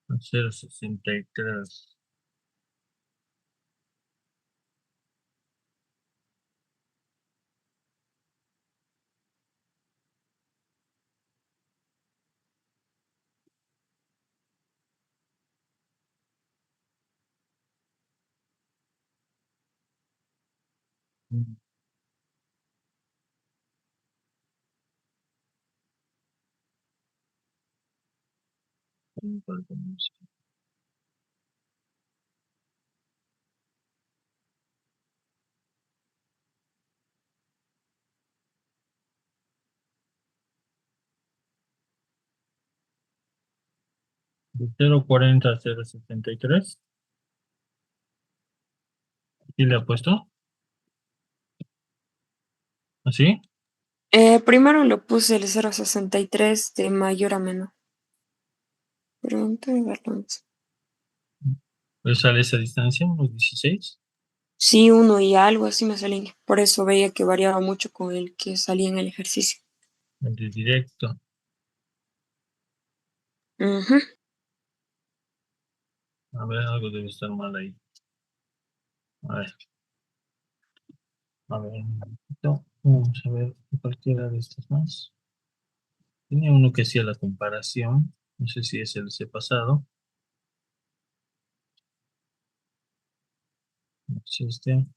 A 0.63. De 0.40 a 0.73. ¿Y le ha puesto? ¿Así? Primero le puse el 0,63 de mayor a menor. Pero no te voy a dar la once. Pues sale esa distancia, unos 16. Sí, uno y algo así me salía. Por eso veía que variaba mucho con el que salía en el ejercicio. El de directo. Ujú. A ver, algo debe estar mal ahí. A ver. A ver, un momentito. Vamos a ver cualquiera de estas más. Tenía uno que hacía la comparación. No sé si es el C pasado. No sé si este.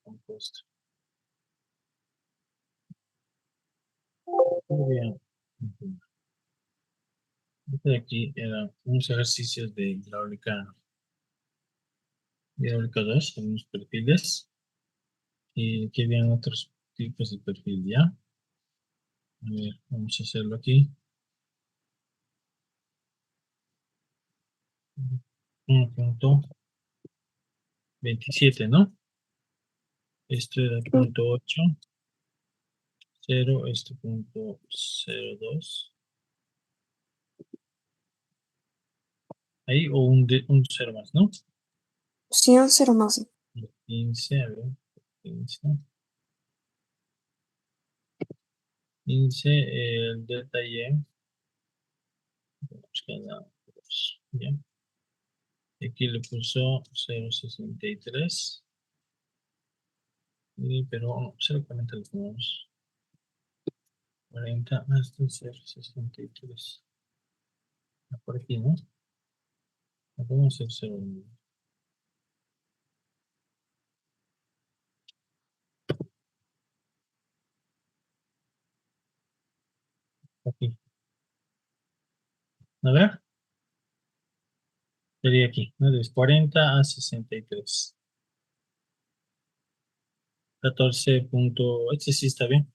'Compuesto'. Muy bien. Este de aquí eran unos ejercicios de hidráulica 2, algunos perfiles. Y aquí habían otros tipos de perfil, ¿ya? A ver, vamos a hacerlo aquí. 1.27, ¿no? Esto era punto 8, 0, esto punto 02. Ahí, o un 0 más, ¿no? Sí, un cero más. 15, a ver, 15. 15, el delta Y, vamos cada dos, ¿ya? Aquí le puso 0.63, pero no, 0.40 le ponemos. 40 hasta 0.63. Por aquí, ¿no? Vamos a hacer 0. Aquí. A ver, sería aquí, ¿no? De 40 a 63. 14 punto, este sí está bien.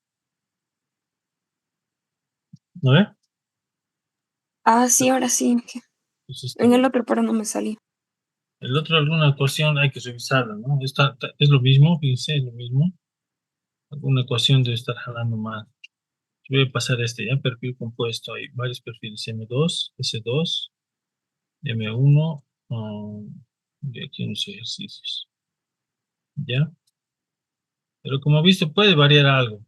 ¿No ve? Ah, sí, ahora sí. Pues está En el bien. otro, pero no me salía. El otro, alguna ecuación hay que revisarla, ¿no? Es lo mismo, fíjense, es lo mismo. Alguna ecuación debe estar jalando mal. Voy a pasar ya, perfil compuesto. Hay varios perfiles, M2, S2, M1, y aquí unos ejercicios, ¿ya? Pero como viste, puede variar algo.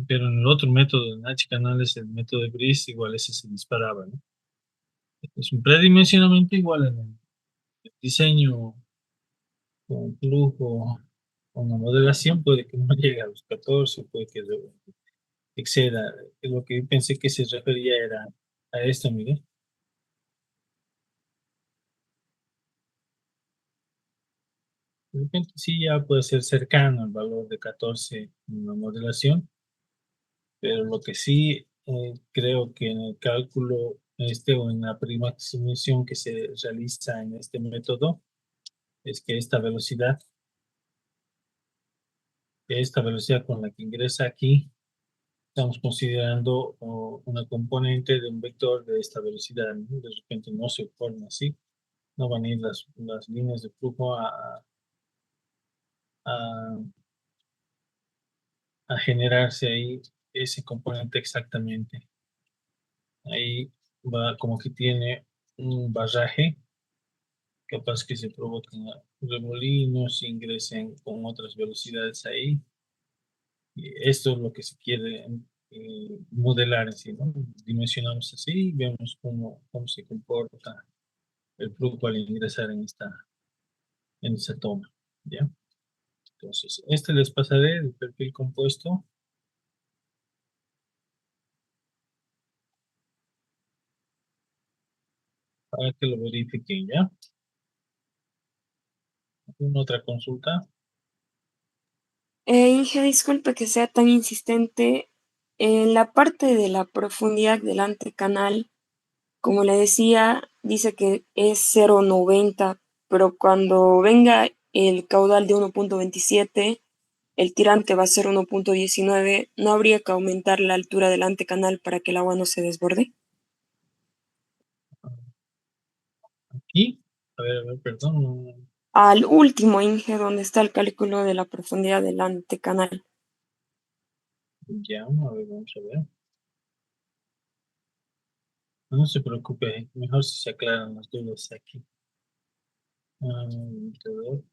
Pero en el otro método, en H-canales, el método de Brice, igual ese se disparaba, ¿no? Es un predimensionamiento igual en el diseño con flujo, con la modelación, puede que no llegue a los 14, puede que exceda. Lo que yo pensé que se refería era a esto, mire. De repente sí ya puede ser cercano al valor de 14 en la modelación, pero lo que sí creo que en el cálculo o en la aproximación que se realiza en este método es que esta velocidad con la que ingresa aquí, estamos considerando una componente de un vector de esta velocidad, ¿no? De repente no se forma así, no van a ir las líneas de flujo a, a generarse ahí ese componente exactamente. Ahí va como que tiene un barraje, capaz que se provoquen remolinos, ingresen con otras velocidades ahí. Y esto es lo que se quiere modelar en sí, ¿no? Dimensionamos así y vemos cómo se comporta el flujo al ingresar en esa toma, ¿ya? Entonces, les pasaré el perfil compuesto para que lo verifiquen, ¿ya? ¿Alguna otra consulta? Inge, disculpe que sea tan insistente. En la parte de la profundidad del antecanal, como le decía, dice que es 0,90, pero cuando venga el caudal de 1,27, el tirante va a ser 1,19. ¿No habría que aumentar la altura del antecanal para que el agua no se desborde? Aquí, a ver, perdón, Al último, Inge, donde está el cálculo de la profundidad del antecanal. ya, a ver, vamos a ver. No se preocupe, mejor si se aclaran las dudas aquí. A ver,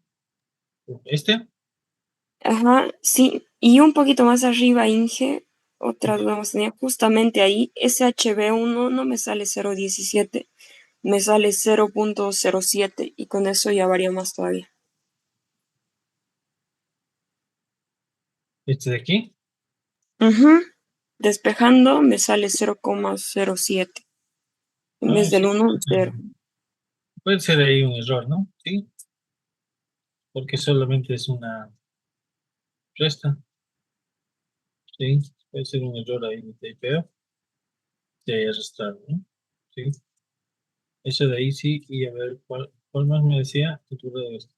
Ajá, sí. Y un poquito más arriba, Inge, otra duda más tenía. Justamente ahí, SHB1 no me sale 0,17, me sale 0,07 y con eso ya varía más todavía. este de aquí, Ujú. Despejando me sale 0,07 en vez del sí, 1, 0. puede ser ahí un error, ¿no? Sí, porque solamente es una resta, sí, puede ser un error ahí de tipeo, de haya restado, ¿no? Sí, eso de ahí sí, y a ver, ¿cuál más me decía? Título de esto.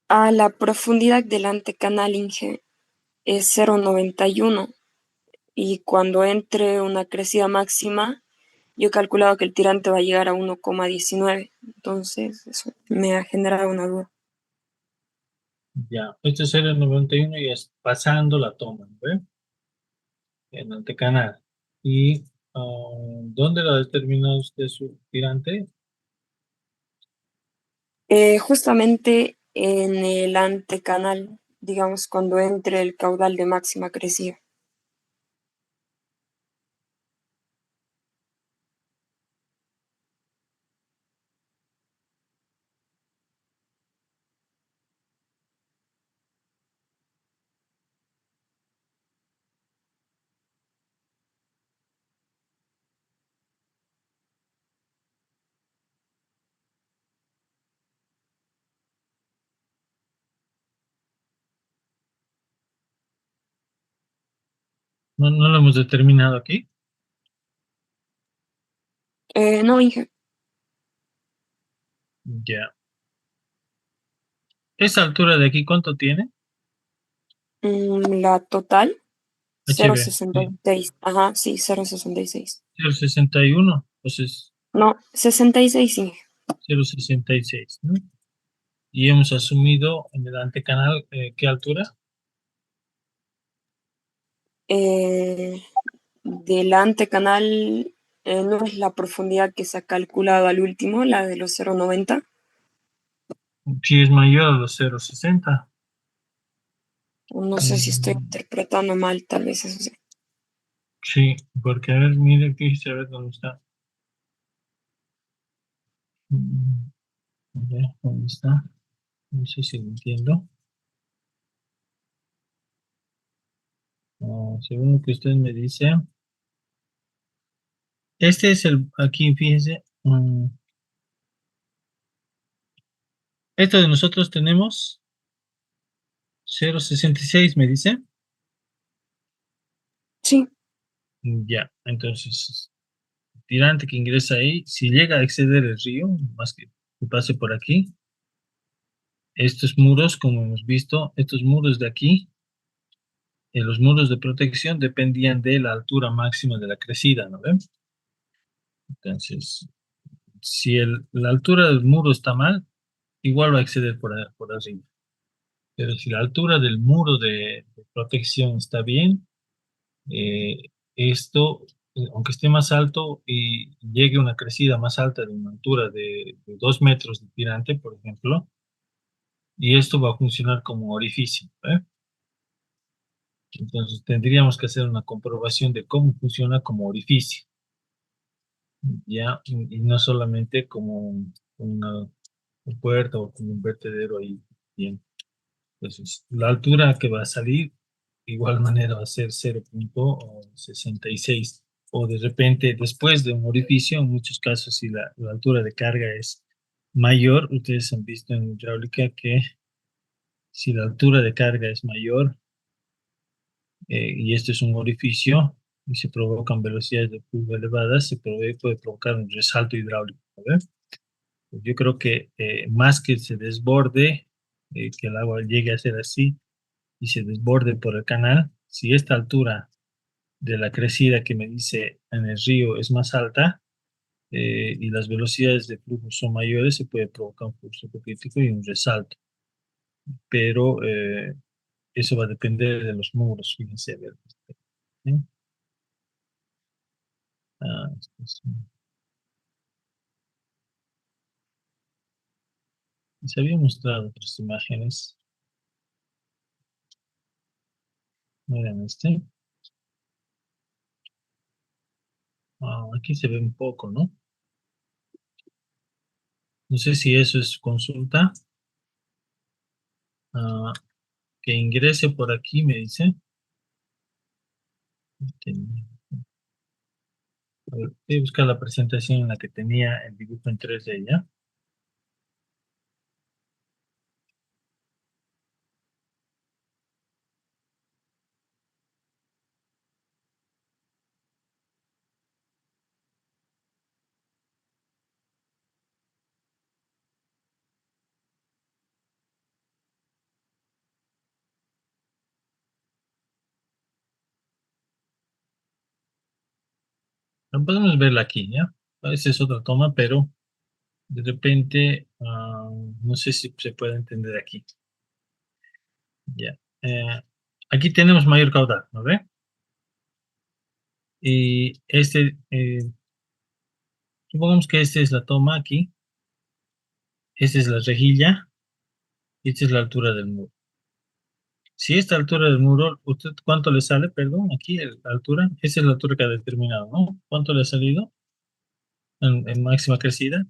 A la profundidad del antecanal, Inge, es 0,91 y cuando entre una crecida máxima, yo he calculado que el tirante va a llegar a 1,19. Entonces, eso me ha generado una duda. Ya, este es el 91 y es pasando la toma, ¿ve? En antecanal. ¿Y dónde lo ha determinado usted su tirante? Justamente en el antecanal, digamos, cuando entre el caudal de máxima crecida. No lo hemos determinado aquí. No, Inge, Ya. ¿Esa altura de aquí cuánto tiene? la total, HB, sí, 0,66. Ajá, sí, 0,66. 0,61, entonces No, 66, Inge. 0,66, ¿no? Y hemos asumido en el antecanal, ¿qué altura? Del antecanal no es la profundidad que se ha calculado al último, la de los 0,90. Si es mayor a los 0,60. No sé si estoy interpretando mal, tal vez eso sí. Sí, porque a ver, mire aquí, a ver dónde está. A ver, ¿dónde está? No sé si lo entiendo. Según lo que usted me dice, este es aquí fíjese, esto de nosotros tenemos 0,66, me dice. Sí, Ya, entonces, tirante que ingresa ahí, si llega a exceder el río, más que pase por aquí, estos muros, como hemos visto, estos muros de aquí, los muros de protección dependían de la altura máxima de la crecida, ¿no ven? Entonces, si la altura del muro está mal, igual va a exceder por arriba. Pero si la altura del muro de protección está bien, esto, aunque esté más alto y llegue a una crecida más alta de una altura de 2 metros de tirante, por ejemplo, y esto va a funcionar como orificio, ¿eh? Entonces tendríamos que hacer una comprobación de cómo funciona como orificio, ¿ya? Y no solamente como una puerta o como un vertedero ahí, bien. Entonces, la altura que va a salir, de igual manera va a ser 0,66. O de repente, después de un orificio, en muchos casos, si la altura de carga es mayor, ustedes han visto en hidráulica que si la altura de carga es mayor, y esto es un orificio, y se provocan velocidades de flujo elevadas, puede provocar un resalto hidráulico, ¿verdad? Pues yo creo que más que se desborde, que el agua llegue a ser así, y se desborde por el canal, si esta altura de la crecida que me dice en el río es más alta, y las velocidades de flujo son mayores, se puede provocar un flujo crítico y un resalto. Pero eso va a depender de los muros, fíjense. A ver, ¿eh? Esto les había mostrado otras imágenes. Miren este. Aquí se ve un poco, ¿no? No sé si eso es consulta. Ah, que ingrese por aquí, me dice. A ver, voy a buscar la presentación en la que tenía el dibujo en 3D, ¿ya? No podemos verla aquí, ¿ya? Esa es otra toma, pero de repente, no sé si se puede entender aquí. Ya. Aquí tenemos mayor caudal, ¿no ve? Y supongamos que esta es la toma aquí, esta es la rejilla, y esta es la altura del muro. Si esta altura del muro, ¿usted cuánto le sale? Perdón, aquí la altura, esa es la altura que ha determinado, ¿no? ¿Cuánto le ha salido en máxima crecida?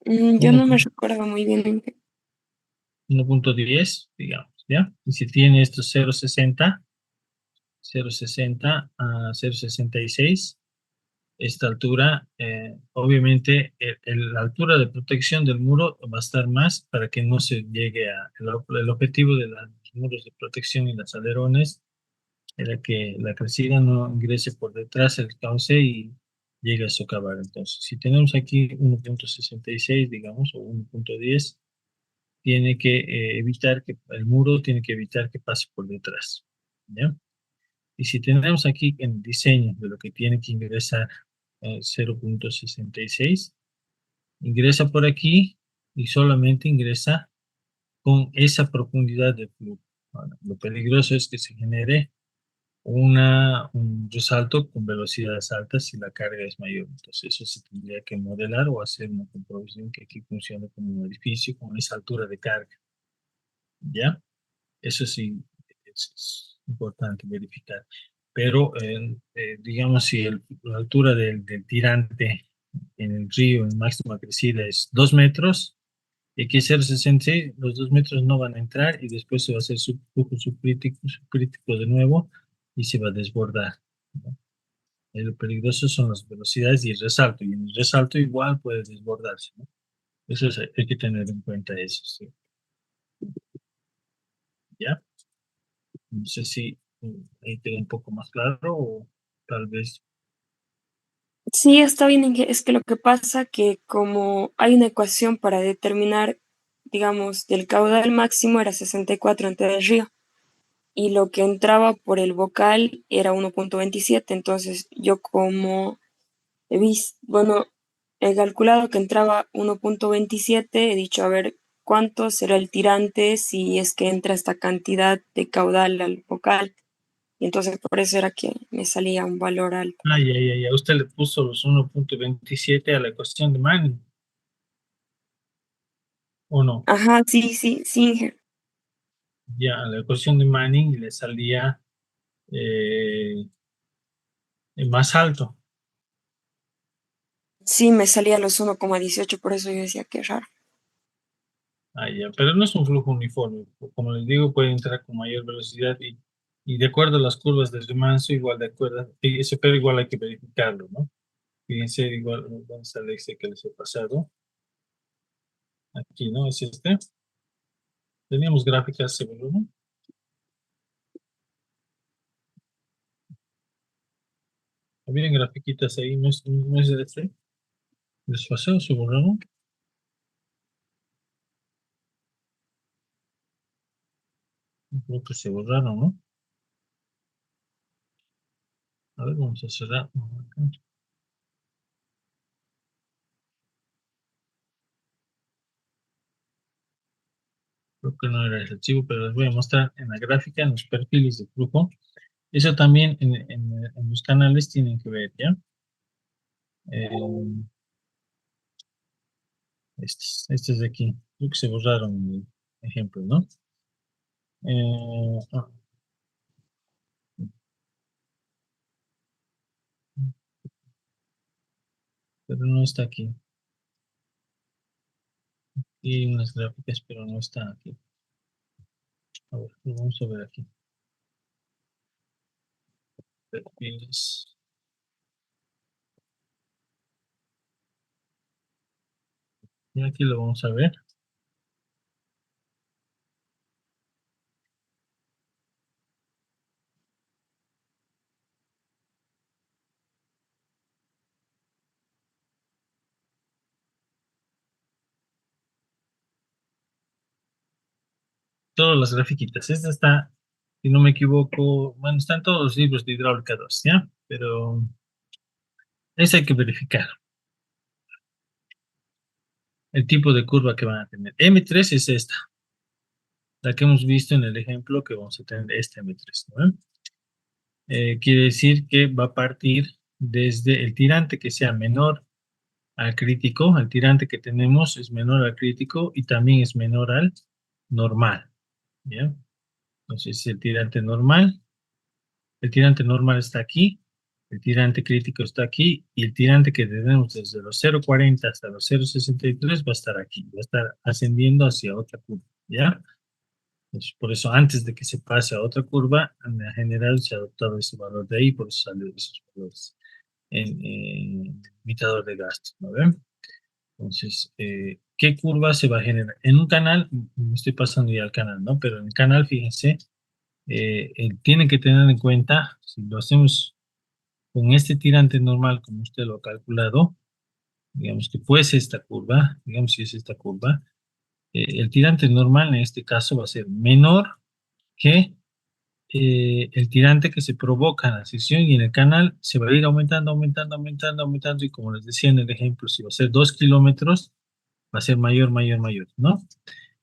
Yo Uno no me recuerdo muy bien. 1,10, digamos, ¿ya? Y si tiene estos 0,60 a 0,66, esta altura, obviamente, la altura de protección del muro va a estar más para que no se llegue el objetivo de los muros de protección y los alerones era que la crecida no ingrese por detrás el cauce y llegue a socavar. Entonces, si tenemos aquí 1,66, digamos, o 1,10, tiene que evitar que el muro tiene que evitar que pase por detrás, ¿ya? Y si tenemos aquí en el diseño de lo que tiene que ingresar 0,66, ingresa por aquí y solamente ingresa con esa profundidad de flujo. Ahora, lo peligroso es que se genere un resalto con velocidades altas si la carga es mayor. Entonces eso se tendría que modelar o hacer una comprobación que aquí funcione como un edificio con esa altura de carga. ¿Ya? Eso sí es importante verificar. Pero digamos si la altura del tirante en el río en máxima crecida es 2 metros, X066, los 2 metros no van a entrar y después se va a hacer flujo subcrítico de nuevo y se va a desbordar, ¿no? Lo peligroso son las velocidades y el resalto, y en el resalto igual puede desbordarse, ¿no? Eso hay que tener en cuenta eso, ¿sí? ¿Ya? No sé si ahí queda un poco más claro o tal vez. Sí, está bien, es que lo que pasa que como hay una ecuación para determinar, digamos, del caudal máximo era 64 entre el río y lo que entraba por el bocal era 1.27, entonces yo como he visto, bueno, he calculado que entraba 1.27, he dicho, a ver, ¿cuánto será el tirante si es que entra esta cantidad de caudal al bocal? Y entonces por eso era que me salía un valor alto. Ay, ay, ay, a usted le puso los 1.27 a la ecuación de Manning, ¿o no? Ajá, sí, sí, sí. Ya, a la ecuación de Manning le salía eh, más alto. Sí, me salía los 1.18, por eso yo decía que raro. Ah, ya, pero no es un flujo uniforme. Como les digo, puede entrar con mayor velocidad y de acuerdo a las curvas del remanso, igual de acuerdo, ese pero igual hay que verificarlo, ¿no? Fíjense, igual, ¿dónde está el Excel que les he pasado? Aquí, ¿no? Es este. Teníamos gráficas seguro, ¿no? Habían grafiquitas ahí, ¿no es este? ¿Les pasó, seguro, no? Creo que se borraron, ¿no? A ver, vamos a cerrar. Creo que no era el archivo, pero les voy a mostrar en la gráfica, en los perfiles de flujo. Eso también en los canales tienen que ver, ¿ya? Eh, estos de aquí, creo que se borraron el ejemplo, ¿no? Ah, pero no está aquí. Y unas gráficas, pero no está aquí. A ver, lo vamos a ver aquí. Perfiles. Y aquí lo vamos a ver. Todas las grafiquitas. Esta está, si no me equivoco, bueno, están todos los libros de hidráulica 2, ¿ya? Pero eso hay que verificar. El tipo de curva que van a tener. M3 es esta, la que hemos visto en el ejemplo que vamos a tener este M3, ¿no? Quiere decir que va a partir desde el tirante que sea menor al crítico. El tirante que tenemos es menor al crítico y también es menor al normal, ¿ya? Entonces, el tirante normal está aquí, el tirante crítico está aquí y el tirante que tenemos desde los 0,40 hasta los 0,63 va a estar aquí, va a estar ascendiendo hacia otra curva, ¿ya? Entonces, por eso antes de que se pase a otra curva, en la general se ha adoptado ese valor de ahí, por eso salió esos valores en limitador de gasto, ¿no ven? Entonces, ¿qué curva se va a generar? En un canal, me estoy pasando ya al canal, ¿no? Pero en el canal, fíjense, tienen que tener en cuenta, si lo hacemos con este tirante normal, como usted lo ha calculado, digamos que fuese esta curva, digamos si es esta curva, el tirante normal en este caso va a ser menor que el tirante que se provoca en la sección y en el canal se va a ir aumentando, aumentando, aumentando, aumentando y como les decía en el ejemplo, si va a ser 2 kilómetros, va a ser mayor, mayor, mayor, ¿no?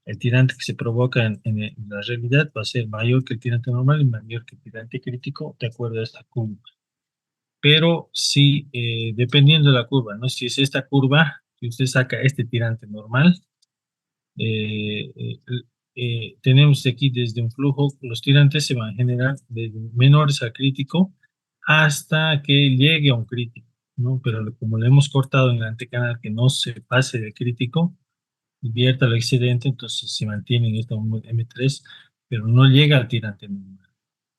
El tirante que se provoca en la realidad va a ser mayor que el tirante normal y mayor que el tirante crítico, de acuerdo a esta curva. Pero si, dependiendo de la curva, ¿no? Si es esta curva, si usted saca este tirante normal, eh, eh, tenemos aquí desde un flujo, los tirantes se van a generar desde menores al crítico hasta que llegue a un crítico, ¿no? Pero como le hemos cortado en el antecanal que no se pase del crítico, invierta el excedente, entonces se mantiene en esta M3, pero no llega al tirante normal,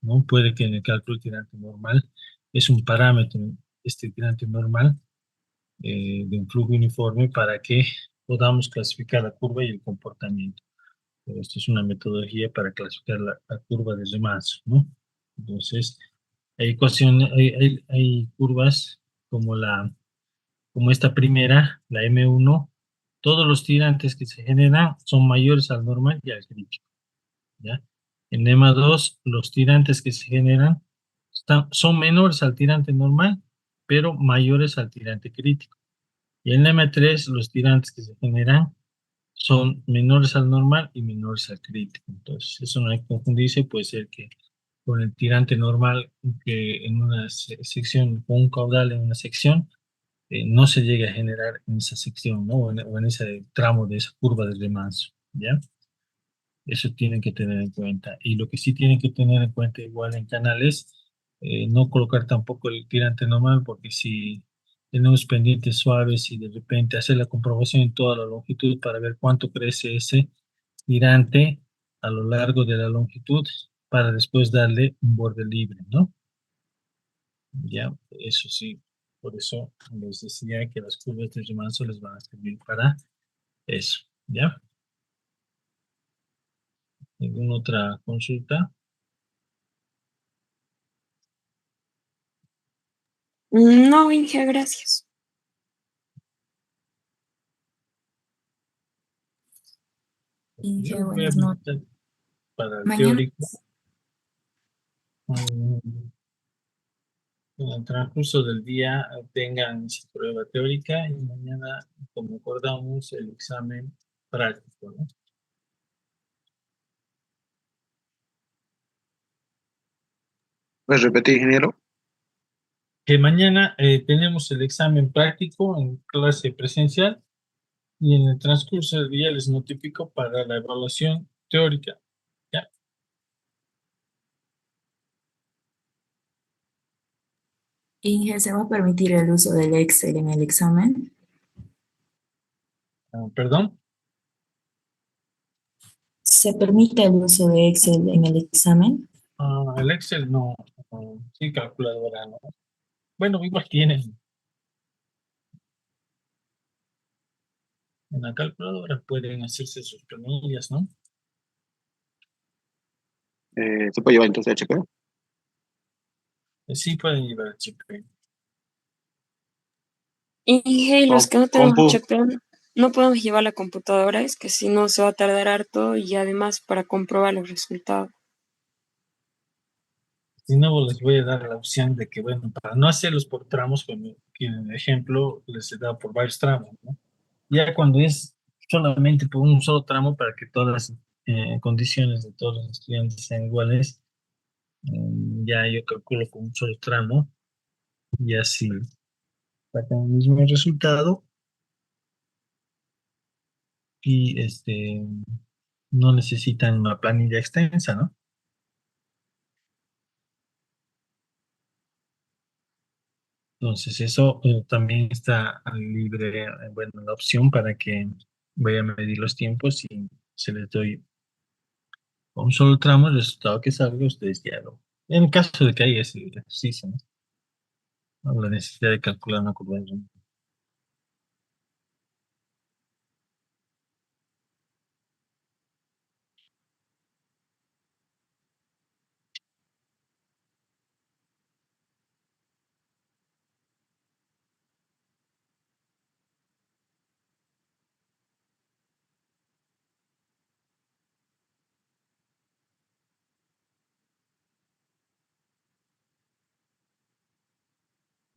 ¿no? Puede que en el cálculo del tirante normal es un parámetro, este tirante normal, de un flujo uniforme para que podamos clasificar la curva y el comportamiento. Pero esto es una metodología para clasificar la curva de remanso, ¿no? Entonces, hay ecuaciones, hay curvas como como esta primera, la M1, todos los tirantes que se generan son mayores al normal y al crítico, ¿ya? En EMA2, los tirantes que se generan son menores al tirante normal, pero mayores al tirante crítico. Y en EMA3, los tirantes que se generan son menores al normal y menores al crítico. Entonces, eso no hay que confundirse, puede ser que con el tirante normal, que en una sección, con un caudal en una sección, no se llegue a generar en esa sección, ¿no? O en ese tramo de esa curva de remanso, ¿ya? Eso tienen que tener en cuenta. Y lo que sí tienen que tener en cuenta igual en canales, no colocar tampoco el tirante normal, porque si tenemos pendientes suaves y de repente hacer la comprobación en toda la longitud para ver cuánto crece ese tirante a lo largo de la longitud para después darle un borde libre, ¿no? Ya, eso sí, por eso les decía que las curvas de remanso les van a servir para eso, ¿ya? ¿Ninguna otra consulta? No, Inge, gracias. Inge, Yo voy a buenas noches. visitar para el Mañana, teórico. En el transcurso del día tengan su prueba teórica y mañana, como acordamos, el examen práctico, ¿no? ¿Me repetí, ingeniero? Que mañana tenemos el examen práctico en clase presencial y en el transcurso del día les notifico para la evaluación teórica. ¿Ya? Inge, ¿se va a permitir el uso del Excel en el examen? Perdón. ¿Se permite el uso de Excel en el examen? El Excel no, sí, calculadora, ¿no? Bueno, igual tienen en la calculadora, pueden hacerse sus planillas, ¿no? ¿Se puede llevar entonces HP? Sí pueden llevar el chip. Inge, y los Com- que no tenemos compu. HP, no podemos llevar la computadora, es que si no se va a tardar harto y además para comprobar los resultados. Si no, les voy a dar la opción de que, bueno, para no hacerlos por tramos, como que en el ejemplo les he dado por varios tramos, ¿no? Ya cuando es solamente por un solo tramo para que todas las condiciones de todos los estudiantes sean iguales, ya yo calculo con un solo tramo y así sacan el mismo resultado y no necesitan una planilla extensa, ¿no? Entonces eso también está libre, bueno, la opción para que vaya a medir los tiempos y se les doy un solo tramo, el resultado que salga, ustedes ya lo... En el caso de que haya ese ejercicio, ¿no? No, la necesidad de calcular una curva de Young.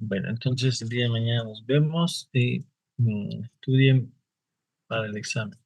Bueno, entonces el día de mañana nos vemos y estudien para el examen.